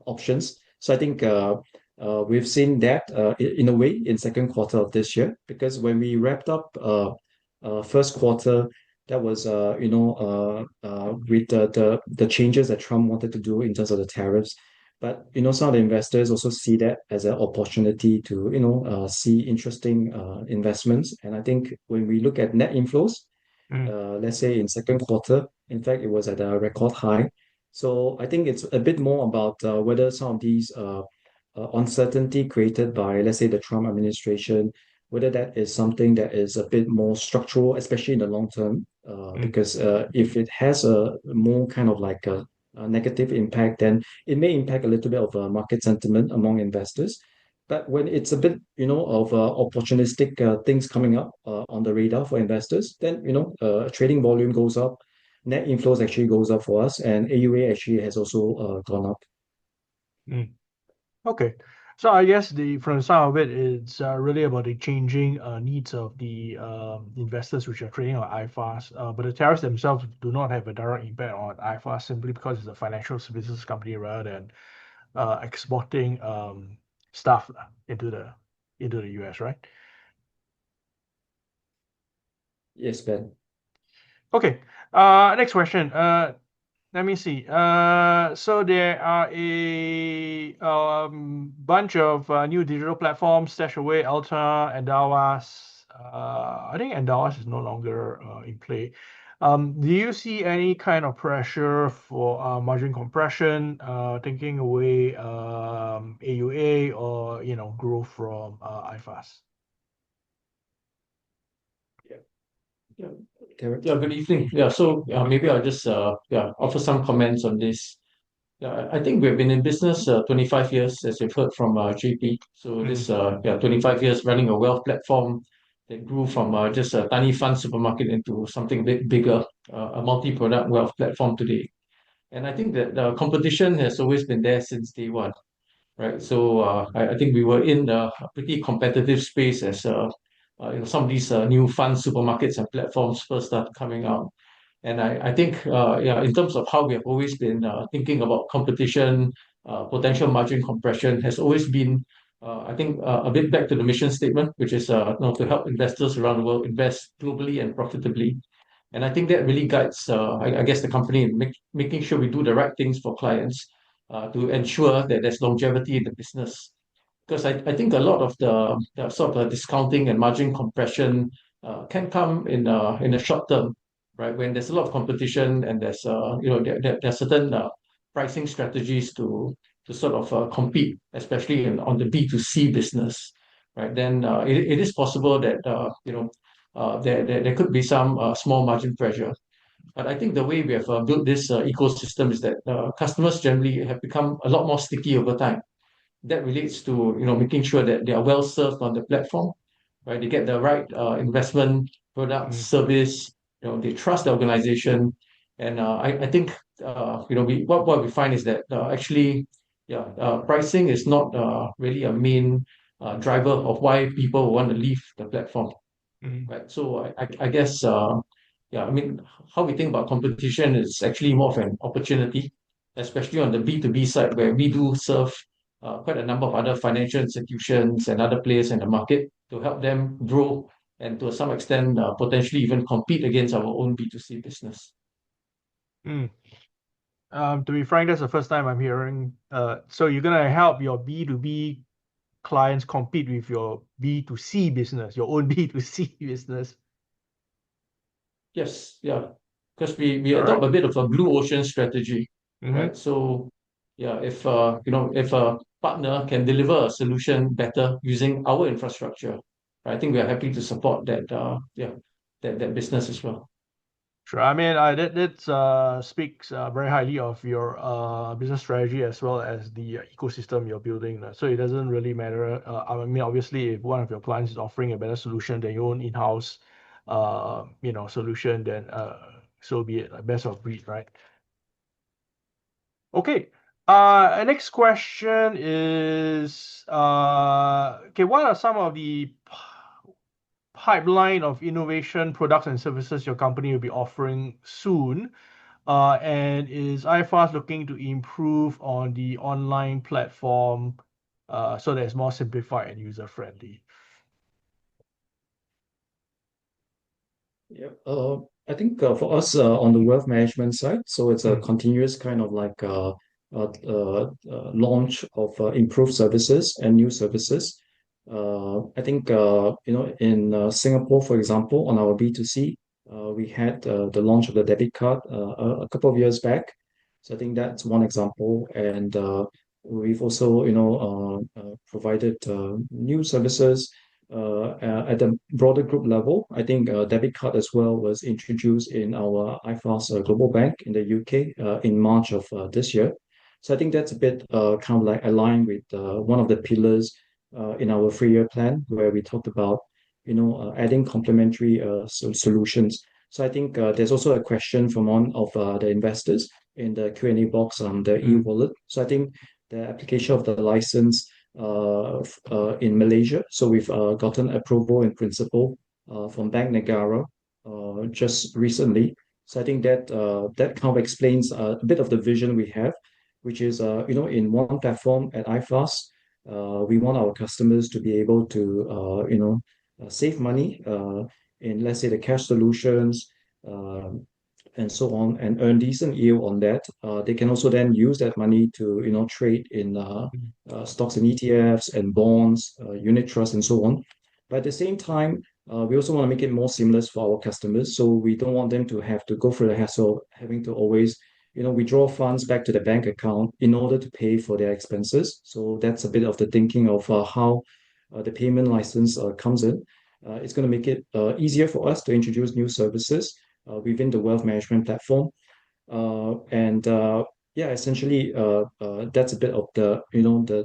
Speaker 3: options. So I think we've seen that in a way in second quarter of this year, because when we wrapped up first quarter, that was with the changes that Trump wanted to do in terms of the tariffs. But some of the investors also see that as an opportunity to see interesting investments. And I think when we look at net inflows,
Speaker 1: mm,
Speaker 3: let's say in second quarter, in fact, it was at a record high. So I think it's a bit more about whether some of these uncertainty created by, let's say, the Trump administration, whether that is something that is a bit more structural, especially in the long term,
Speaker 1: mm,
Speaker 3: because if it has a more kind of like a negative impact, then it may impact a little bit of market sentiment among investors. But when it's a bit, of opportunistic things coming up on the radar for investors, then, trading volume goes up, net inflows actually goes up for us, and AUA actually has also gone up.
Speaker 1: mm. Okay. So I guess from the sound of it, it's really about the changing needs of the investors which are trading on iFAST. But the tariffs themselves do not have a direct impact on iFAST simply because it's a financial services company rather than exporting stuff into the US, right?
Speaker 3: Yes, Ben.
Speaker 1: Okay. Next question. Let me see. So there are a bunch of new digital platforms, Stashaway, Alta, Endawas. I think Endawas is no longer in play. Do you see any kind of pressure for margin compression, taking away AUA or growth from iFAST?
Speaker 3: Yeah. Yeah. Derek.
Speaker 4: Yeah, good evening. Yeah, so maybe I'll just offer some comments on this. Yeah, I think we've been in business 25 years, as you've heard from JP. So
Speaker 1: Mm,
Speaker 4: this 25 years running a wealth platform that grew from just a tiny fund supermarket into something a bit bigger, a multi-product wealth platform today. And I think that the competition has always been there since day one, right? So I think we were in a pretty competitive space as some of these new fund supermarkets and platforms first started coming out. And I think, in terms of how we have always been thinking about competition, potential margin compression has always been, I think, a bit back to the mission statement, which is to help investors around the world invest globally and profitably. And I think that really guides, I guess, the company in making sure we do the right things for clients to ensure that there's longevity in the business. Because I think a lot of the sort of discounting and margin compression can come in the short term, right? When there's a lot of competition and there's certain pricing strategies to sort of compete, especially on the B2C business, right? Then it is possible that there could be some small margin pressure. But I think the way we have built this ecosystem is that customers generally have become a lot more sticky over time. That relates to making sure that they are well served on the platform, right? They get the right investment product
Speaker 1: mm,
Speaker 4: service. They trust the organization, And I think what we find is that actually, yeah, pricing is not really a main driver of why people want to leave the platform, right? So I guess yeah, I mean, how we think about competition is actually more of an opportunity, especially on the B2B side, where we do serve quite a number of other financial institutions and other players in the market to help them grow and to some extent potentially even compete against our own B2C business.
Speaker 1: To be frank, that's the first time I'm hearing. So you're gonna help your B2B clients compete with your B2C business, your own B2C business.
Speaker 4: Yes, yeah, because we
Speaker 1: All
Speaker 4: adopt
Speaker 1: right.
Speaker 4: a bit of a blue ocean strategy,
Speaker 1: Mhm.
Speaker 4: right? So yeah, if if a partner can deliver a solution better using our infrastructure, I think we are happy to support that that business as well.
Speaker 1: Sure. I mean, that speaks very highly of your business strategy as well as the ecosystem you're building. So it doesn't really matter. I mean, obviously, if one of your clients is offering a better solution than your own in-house, solution, then so be it. Best of breed, right? Okay. Next question is, okay, what are some of the pipeline of innovation products and services your company will be offering soon? And is iFAST looking to improve on the online platform so that it's more simplified and user-friendly?
Speaker 3: Yeah. I think for us on the wealth management side, so it's a continuous kind of like launch of improved services and new services. I think in Singapore, for example, on our B2C, we had the launch of the debit card a couple of years back. So I think that's one example, and we've also provided new services at the broader group level. I think debit card as well was introduced in our iFAST Global Bank in the UK in March of this year. So I think that's a bit kind of like aligned with one of the pillars in our 3-year plan where we talked about adding complementary solutions. So I think there's also a question from one of the investors in the Q&A box on the e-wallet. So I think the application of the license in Malaysia. So we've gotten approval in principle from Bank Negara just recently. So I think that that kind of explains a bit of the vision we have, which is in one platform at iFAST, we want our customers to be able to save money in, let's say, the cash solutions. And so on, and earn decent yield on that. They can also then use that money to trade in stocks and ETFs and bonds, unit trusts, and so on. But at the same time, we also want to make it more seamless for our customers. So we don't want them to have to go through the hassle of having to always withdraw funds back to the bank account in order to pay for their expenses. So that's a bit of the thinking of how the payment license comes in. It's going to make it easier for us to introduce new services within the wealth management platform. And yeah, essentially, that's a bit of the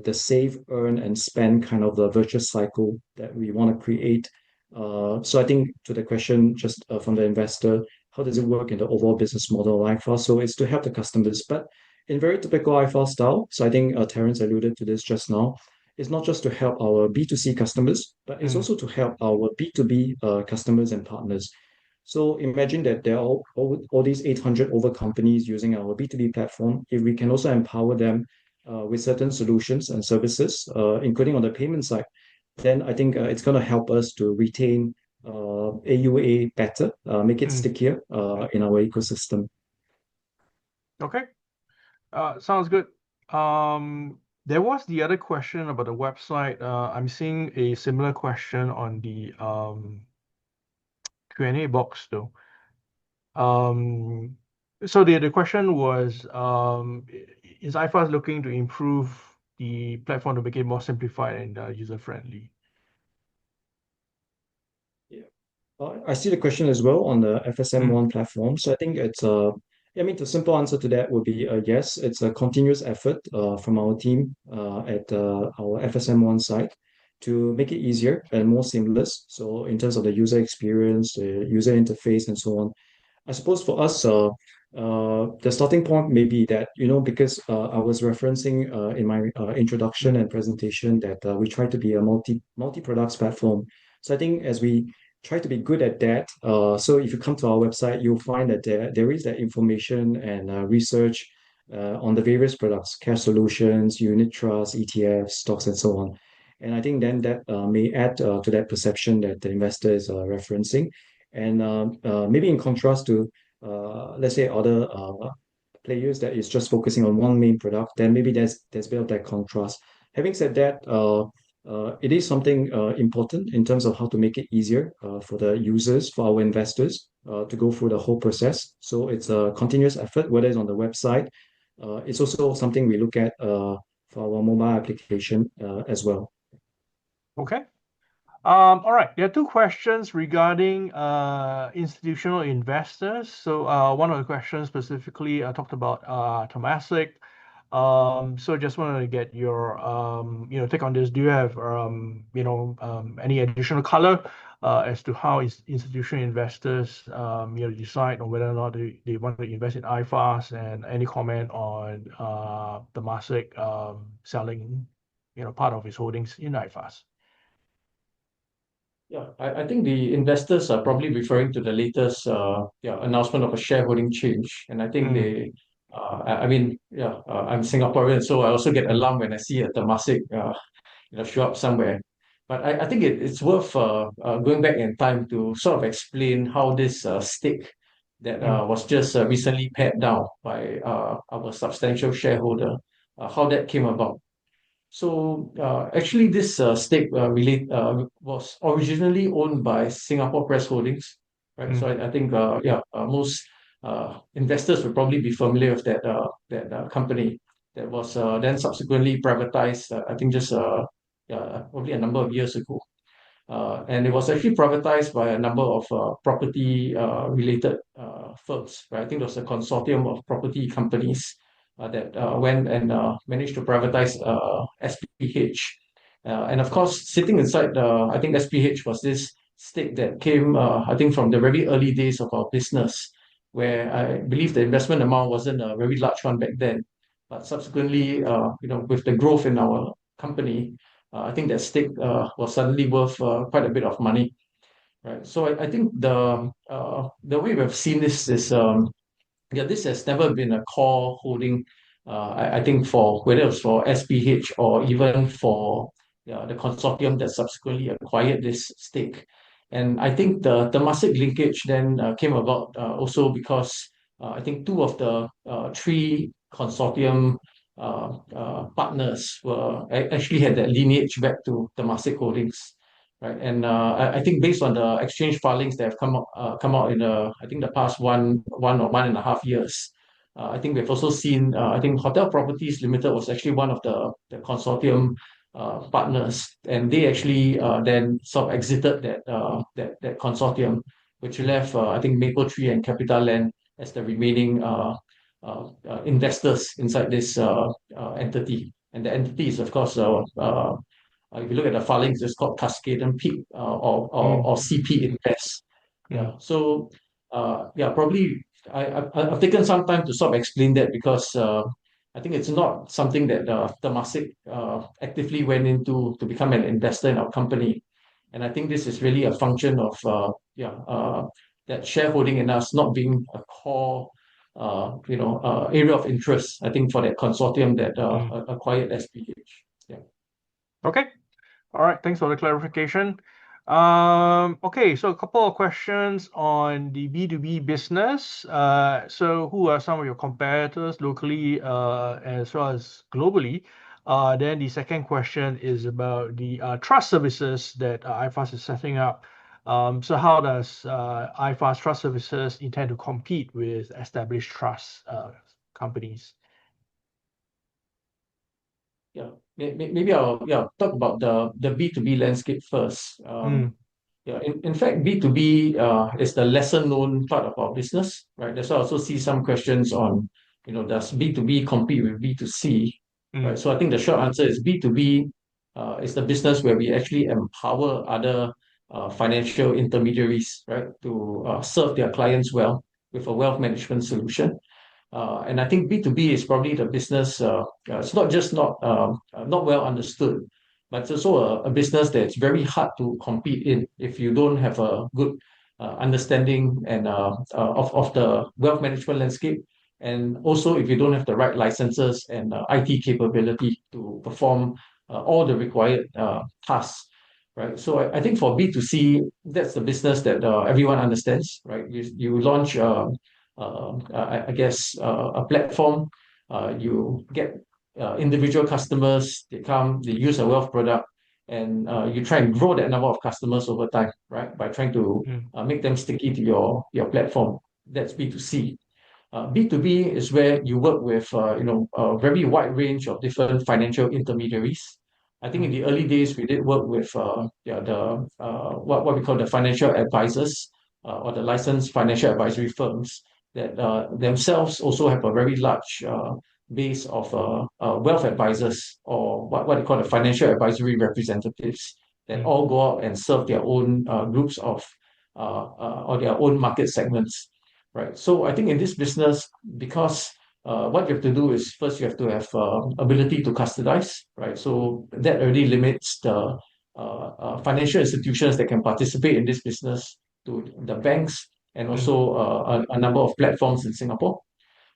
Speaker 3: the save, earn, and spend kind of the virtuous cycle that we want to create. So I think to the question just from the investor, how does it work in the overall business model of iFAST? So it's to help the customers, but in very typical iFAST style. So I think Terence alluded to this just now. It's not just to help our B2C customers, but it's also to help our B2B customers and partners. So imagine that there are all these 800 over companies using our B2B platform. If we can also empower them with certain solutions and services, including on the payment side, then I think it's going to help us to retain AUA better, make it stickier in our ecosystem.
Speaker 1: Okay. Sounds good. There was the other question about the website. I'm seeing a similar question on the Q&A box though. So the question was, is iFAST looking to improve the platform to make it more simplified and user-friendly?
Speaker 3: Yeah. I see the question as well on the FSM1 platform. So I think it's I mean, the simple answer to that would be yes, it's a continuous effort from our team at our FSM1 site to make it easier and more seamless. So in terms of the user experience, the user interface, and so on. I suppose for us, the starting point may be that, because I was referencing in my introduction and presentation that we try to be a multi-products platform. So I think as we try to be good at that, so if you come to our website, you'll find that there is that information and research on the various products, cash solutions, unit trusts, ETFs, stocks, and so on. And I think then that may add to that perception that the investor is referencing. And maybe in contrast to let's say other players that is just focusing on one main product, then maybe there's a bit of that contrast. Having said that, it is something important in terms of how to make it easier for the users, for our investors, to go through the whole process. So it's a continuous effort, whether it's on the website. It's also something we look at for our mobile application as well.
Speaker 1: Okay. All right. There are two questions regarding institutional investors. So one of the questions specifically talked about Temasek. So just wanted to get your take on this. Do you have any additional color as to how institutional investors decide on whether or not they want to invest in iFAST, and any comment on Temasek selling part of his holdings in iFAST?
Speaker 4: Yeah, I think the investors are probably referring to the latest announcement of a shareholding change. And I think I'm Singaporean, so I also get alarmed when I see a Temasek show up somewhere. But I think it's worth going back in time to sort of explain how this stake that was just recently pared down by our substantial shareholder, how that came about. So actually, this stake was originally owned by Singapore Press Holdings, right? So I think most investors will probably be familiar with that company that was then subsequently privatized. I think just probably a number of years ago. And it was actually privatized by a number of property related firms, right? I think there was a consortium of property companies that went and managed to privatize SPH. And of course, sitting inside I think SPH was this stake that came, I think, from the very early days of our business, where I believe the investment amount wasn't a very large one back then. But subsequently, with the growth in our company, I think that stake was suddenly worth quite a bit of money, right? So I think the way we've seen this is this has never been a core holding. I think for whether it was for SPH or even for the consortium that subsequently acquired this stake. And I think the Temasek linkage then came about also because I think two of the three consortium partners actually had that lineage back to Temasek Holdings, right? And I think based on the exchange filings that have come out in I think the past one or 1.5 years, I think we've also seen I think Hotel Properties Limited was actually one of the consortium partners, and they actually then sort of exited that consortium, which left I think Mapletree and CapitaLand as the remaining investors inside this entity. And the entity is, of course, if you look at the filings, it's called Cascaden Peak or CP Invest. Yeah. So probably I've taken some time to sort of explain that because I think it's not something that Temasek actively went into to become an investor in our company. And I think this is really a function of that shareholding in us not being a core area of interest, I think, for that consortium that acquired SPH. Yeah.
Speaker 1: Okay. All right. Thanks for the clarification. Okay, so a couple of questions on the B2B business. So who are some of your competitors locally as well as globally? Then the second question is about the trust services that iFAST is setting up. So how does iFAST Trust Services intend to compete with established trust companies?
Speaker 4: Yeah, maybe I'll talk about the B2B landscape first. In fact, B2B is the lesser known part of our business, right? That's why I also see some questions on, does B2B compete with B2C? Right? So I think the short answer is B2B is the business where we actually empower other financial intermediaries, right, to serve their clients well with a wealth management solution. And I think B2B is probably the business. It's not just not well understood, but it's also a business that's very hard to compete in if you don't have a good understanding and of the wealth management landscape, and also if you don't have the right licenses and IT capability to perform all the required tasks. Right. So I think for B2C, that's the business that everyone understands, right? You launch I guess a platform. You get individual customers. They come, they use a wealth product, and you try and grow that number of customers over time, right? By trying to make them sticky to your platform. That's B2C. B2B is where you work with a very wide range of different financial intermediaries. I think in the early days we did work with the what we call the financial advisors or the licensed financial advisory firms that themselves also have a very large base of wealth advisors, or what they call the financial advisory representatives, that all go out and serve their own groups of or their own market segments. Right. So I think in this business, because what you have to do is first you have to have ability to custodize, right? So that already limits the financial institutions that can participate in this business to the banks and also a number of platforms in Singapore.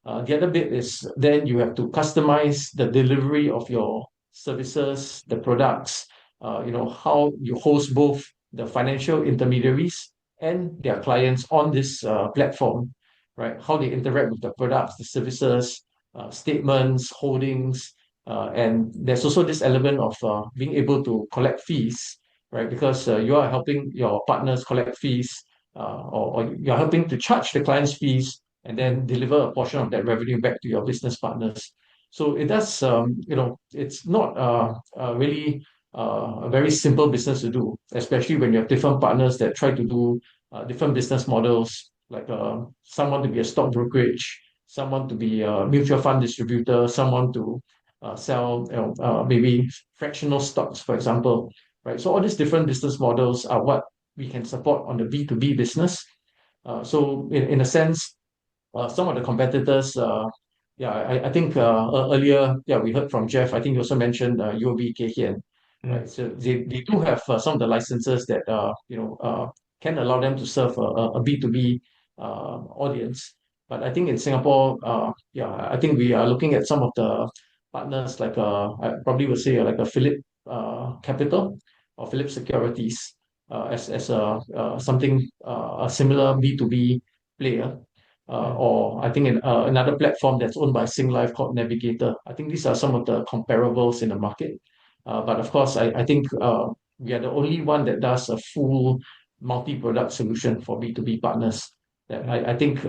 Speaker 4: The other bit is then you have to customize the delivery of your services, the products, how you host both the financial intermediaries and their clients on this platform, right? How they interact with the products, the services, statements, holdings, and there's also this element of being able to collect fees, right? Because you are helping your partners collect fees, or you're helping to charge the clients fees and then deliver a portion of that revenue back to your business partners. So it does, it's not really a very simple business to do, especially when you have different partners that try to do different business models, like someone to be a stock brokerage, someone to be a mutual fund distributor, someone to sell maybe fractional stocks, for example, right? So all these different business models are what we can support on the B2B business. So in a sense, some of the competitors, I think earlier, we heard from Jeff. I think you also mentioned UOB Kay Hian, right? So they do have some of the licenses that can allow them to serve a B2B audience. But I think in Singapore, I think we are looking at some of the partners like I probably would say like a Phillip Capital or Phillip Securities as something a similar B2B player. Or I think in another platform that's owned by Singlife called Navigator. I think these are some of the comparables in the market. But of course, I think we are the only one that does a full multi-product solution for B2B partners. That I think,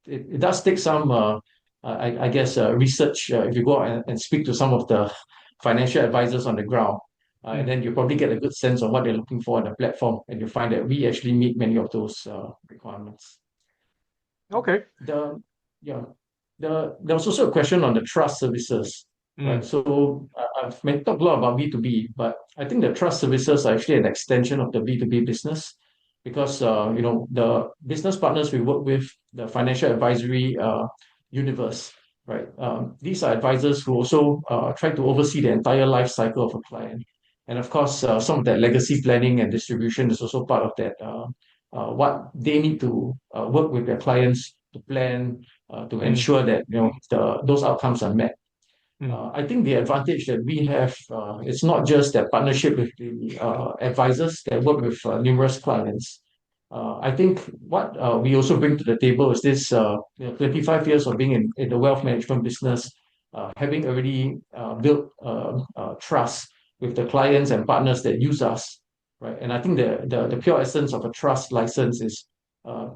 Speaker 4: it does take some, I guess, research. If you go out and speak to some of the financial advisors on the ground, and then you probably get a good sense of what they're looking for on the platform, and you find that we actually meet many of those requirements.
Speaker 1: Okay.
Speaker 4: There was also a question on the trust services, right? So I've talked a lot about B2B, but I think the trust services are actually an extension of the B2B business, because the business partners we work with, the financial advisory universe, right? These are advisors who also try to oversee the entire life cycle of a client. And of course, some of that legacy planning and distribution is also part of that. What they need to work with their clients to plan to ensure that those outcomes are met. I think the advantage that we have is not just that partnership with the advisors that work with numerous clients. I think what we also bring to the table is this 25 years of being in the wealth management business, having already built trust with the clients and partners that use us, right? And I think the pure essence of a trust license is,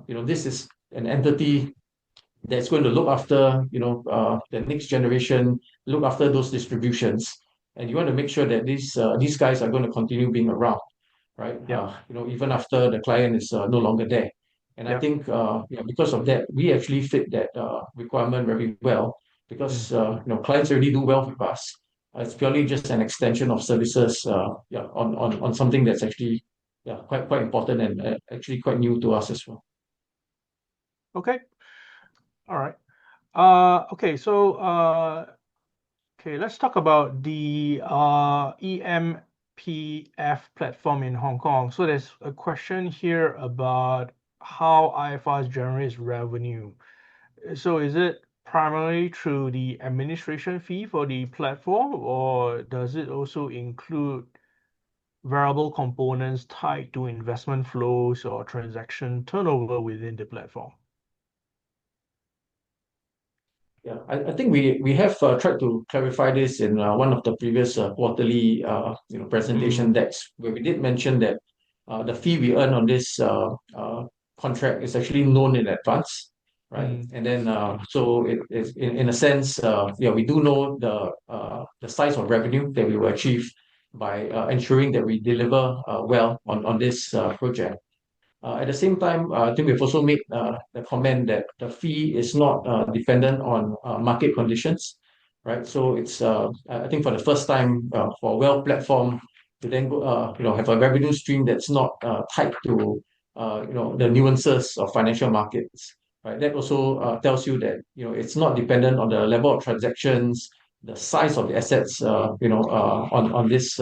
Speaker 4: this is an entity that's going to look after, the next generation, look after those distributions, and you want to make sure that these guys are going to continue being around, right? Even after the client is no longer there. And I think, because of that, we actually fit that requirement very well, because clients already do wealth with us. It's purely just an extension of services, on something that's actually quite important and actually quite new to us as well.
Speaker 1: Okay. All right. Okay. So, okay, let's talk about the EMPF platform in Hong Kong. So there's a question here about how iFAST generates revenue. So is it primarily through the administration fee for the platform, or does it also include variable components tied to investment flows or transaction turnover within the platform?
Speaker 4: Yeah, I think we have tried to clarify this in one of the previous quarterly presentation decks, where we did mention that the fee we earn on this contract is actually known in advance, right? And then so it is in a sense, yeah, we do know the size of revenue that we will achieve by ensuring that we deliver well on this project. At the same time, I think we've also made the comment that the fee is not dependent on market conditions, right? So it's I think for the first time for a wealth platform to then go have a revenue stream that's not tied to the nuances of financial markets, right? That also tells you that it's not dependent on the level of transactions, the size of the assets, on this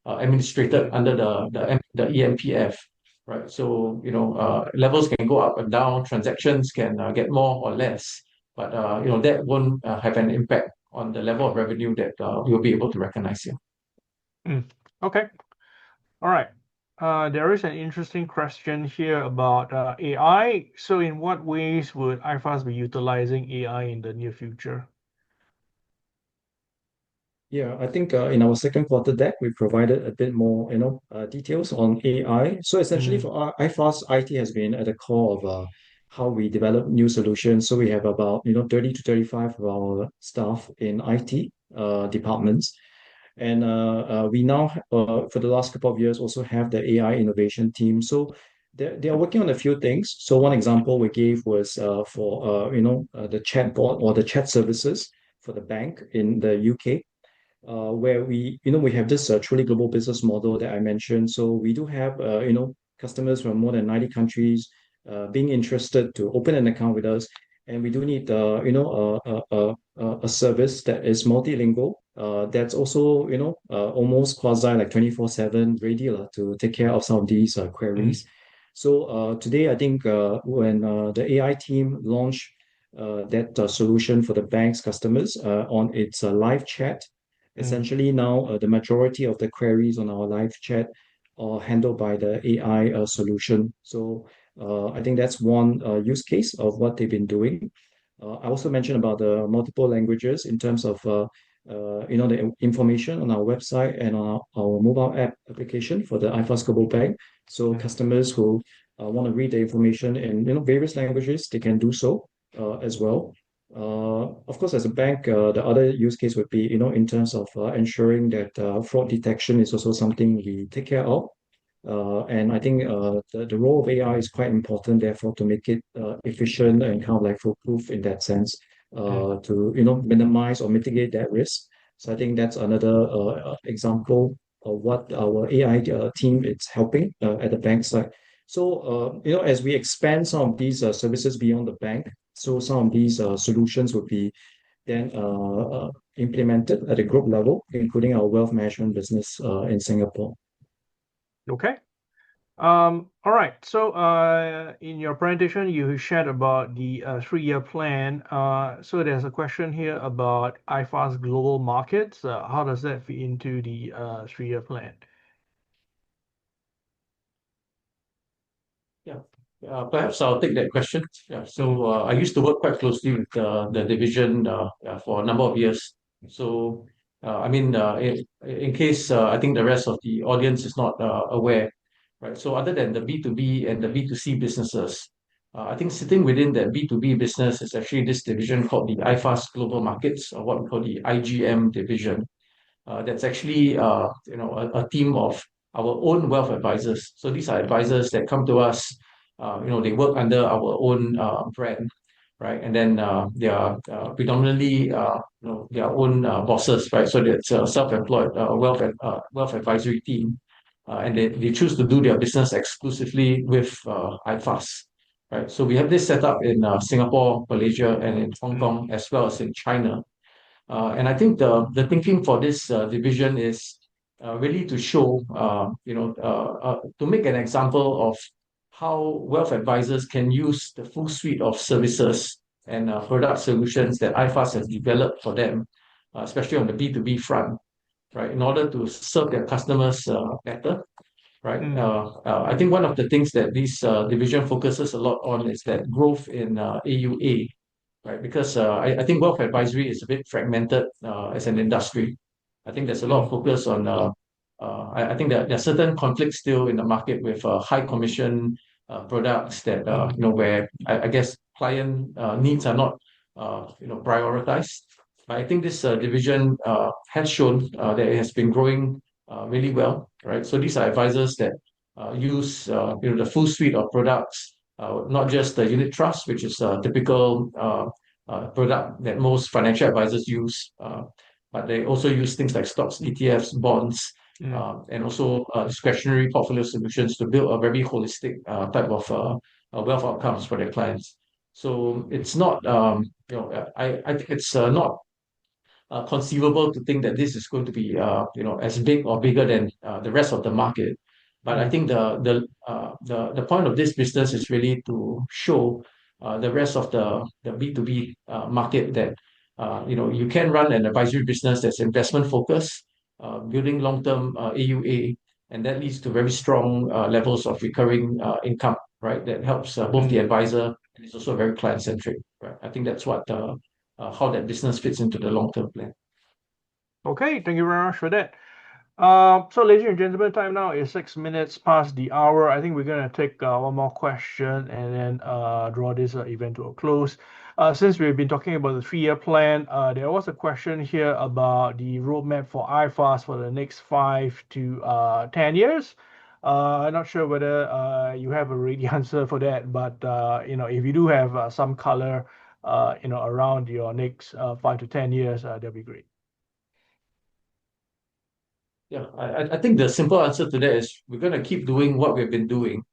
Speaker 4: administrated under the EMPF, right? So, levels can go up and down, transactions can get more or less, but, that won't have an impact on the level of revenue that we'll be able to recognize here.
Speaker 1: Okay. All right. There is an interesting question here about AI. So in what ways would iFAST be utilizing AI in the near future?
Speaker 3: Yeah, I think in our second quarter deck, we provided a bit more, details on AI. So essentially for iFAST, IT has been at the core of how we develop new solutions. So we have about, 30 to 35 of our staff in IT departments. And we now, for the last couple of years, also have the AI innovation team. So they are working on a few things. So one example we gave was for, the chatbot or the chat services for the bank in the UK, where we have this truly global business model that I mentioned. So we do have, customers from more than 90 countries being interested to open an account with us. And we do need, a service that is multilingual, that's also, almost quasi like 24/7 ready to take care of some of these queries. So today, I think when the AI team launched that solution for the bank's customers on its live chat, essentially now the majority of the queries on our live chat are handled by the AI solution. So I think that's one use case of what they've been doing. I also mentioned about the multiple languages in terms of the information on our website and on our mobile app application for the iFAST Global Bank. So customers who want to read the information in various languages, they can do so as well. Of course, as a bank, the other use case would be, in terms of ensuring that fraud detection is also something we take care of. And I think the role of AI is quite important, therefore, to make it efficient and kind of like foolproof in that sense, to minimize or mitigate that risk. So I think that's another example of what our AI team is helping at the bank side. So as we expand some of these services beyond the bank, so some of these solutions would be then implemented at a group level, including our wealth management business in Singapore.
Speaker 1: Okay. All right. So in your presentation, you shared about the 3-year plan. So there's a question here about iFAST Global Markets. How does that fit into the 3-year plan?
Speaker 4: Yeah. Perhaps I'll take that question. Yeah. So I used to work quite closely with the division for a number of years. So in case I think the rest of the audience is not aware, right? So other than the B2B and the B2C businesses, I think sitting within that B2B business is actually this division called the iFAST Global Markets, or what we call the IGM division. That's actually a team of our own wealth advisors. So these are advisors that come to us. They work under our own brand, right? And then they are predominantly their own bosses, right? So it's a self-employed wealth advisory team, and they choose to do their business exclusively with iFAST. right? So we have this set up in Singapore, Malaysia, and in Hong Kong, as well as in China. And I think the thinking for this division is really to show, to make an example of how wealth advisors can use the full suite of services and product solutions that iFAST has developed for them, especially on the B2B front, right, in order to serve their customers better, right? I think one of the things that this division focuses a lot on is that growth in AUA, right? Because I think wealth advisory is a bit fragmented as an industry. I think there's a lot of focus on, I think that there are certain conflicts still in the market with high commission products that, where I guess client needs are not, prioritized. But I think this division has shown that it has been growing really well, right? So these are advisors that use, the full suite of products, not just the unit trust, which is a typical product that most financial advisors use, but they also use things like stocks, ETFs, bonds, and also discretionary portfolio solutions to build a very holistic type of wealth outcomes for their clients. So it's not, I think it's not conceivable to think that this is going to be, as big or bigger than the rest of the market. But I think the point of this business is really to show the rest of the B2B market that you can run an advisory business that's investment focused, building long-term AUA, and that leads to very strong levels of recurring income, right? That helps both the advisor, and it's also very client-centric, right? I think that's what how that business fits into the long-term plan.
Speaker 1: Okay, thank you very much for that. So ladies and gentlemen, time now is 6 minutes past the hour. I think we're going to take one more question and then draw this event to a close. Since we've been talking about the 3-year plan, there was a question here about the roadmap for iFAST for the next 5 to 10 years. I'm not sure whether you have a ready answer for that, but if you do have some color, around your next 5 to 10 years, that'll be great.
Speaker 4: Yeah, I think the simple answer to that is we're going to keep doing what we've been doing,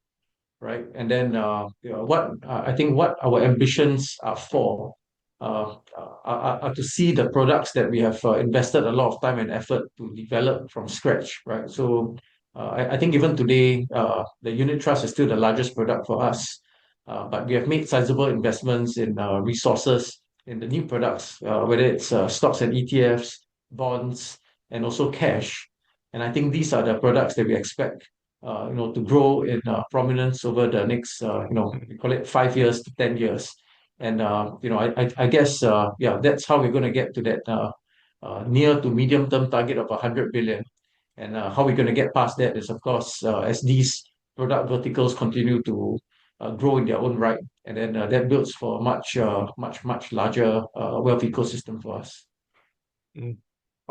Speaker 4: right? And then I think what our ambitions are for are to see the products that we have invested a lot of time and effort to develop from scratch, right? So I think even today, the unit trust is still the largest product for us, but we have made sizable investments in resources in the new products, whether it's stocks and ETFs, bonds, and also cash. And I think these are the products that we expect, to grow in prominence over the next, we call it 5 years to 10 years. And, I guess, that's how we're going to get to that near to medium term target of 100 billion. And how we're going to get past that is, of course, as these product verticals continue to grow in their own right. And then that builds for a much larger wealth ecosystem for us.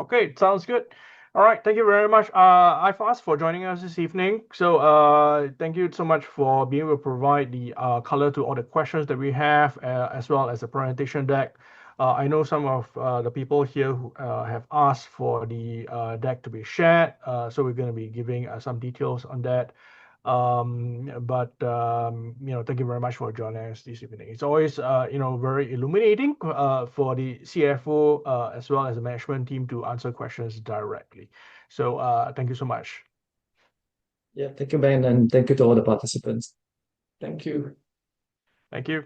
Speaker 1: Okay, sounds good. All right, thank you very much, iFAST, for joining us this evening. So thank you so much for being able to provide the color to all the questions that we have, as well as the presentation deck. I know some of the people here who have asked for the deck to be shared, so we're going to be giving some details on that. Thank you very much for joining us this evening. It's always, very illuminating for the CFO as well as the management team to answer questions directly. So thank you so much.
Speaker 3: Yeah, thank you, Ben, and thank you to all the participants.
Speaker 4: Thank you.
Speaker 1: Thank you.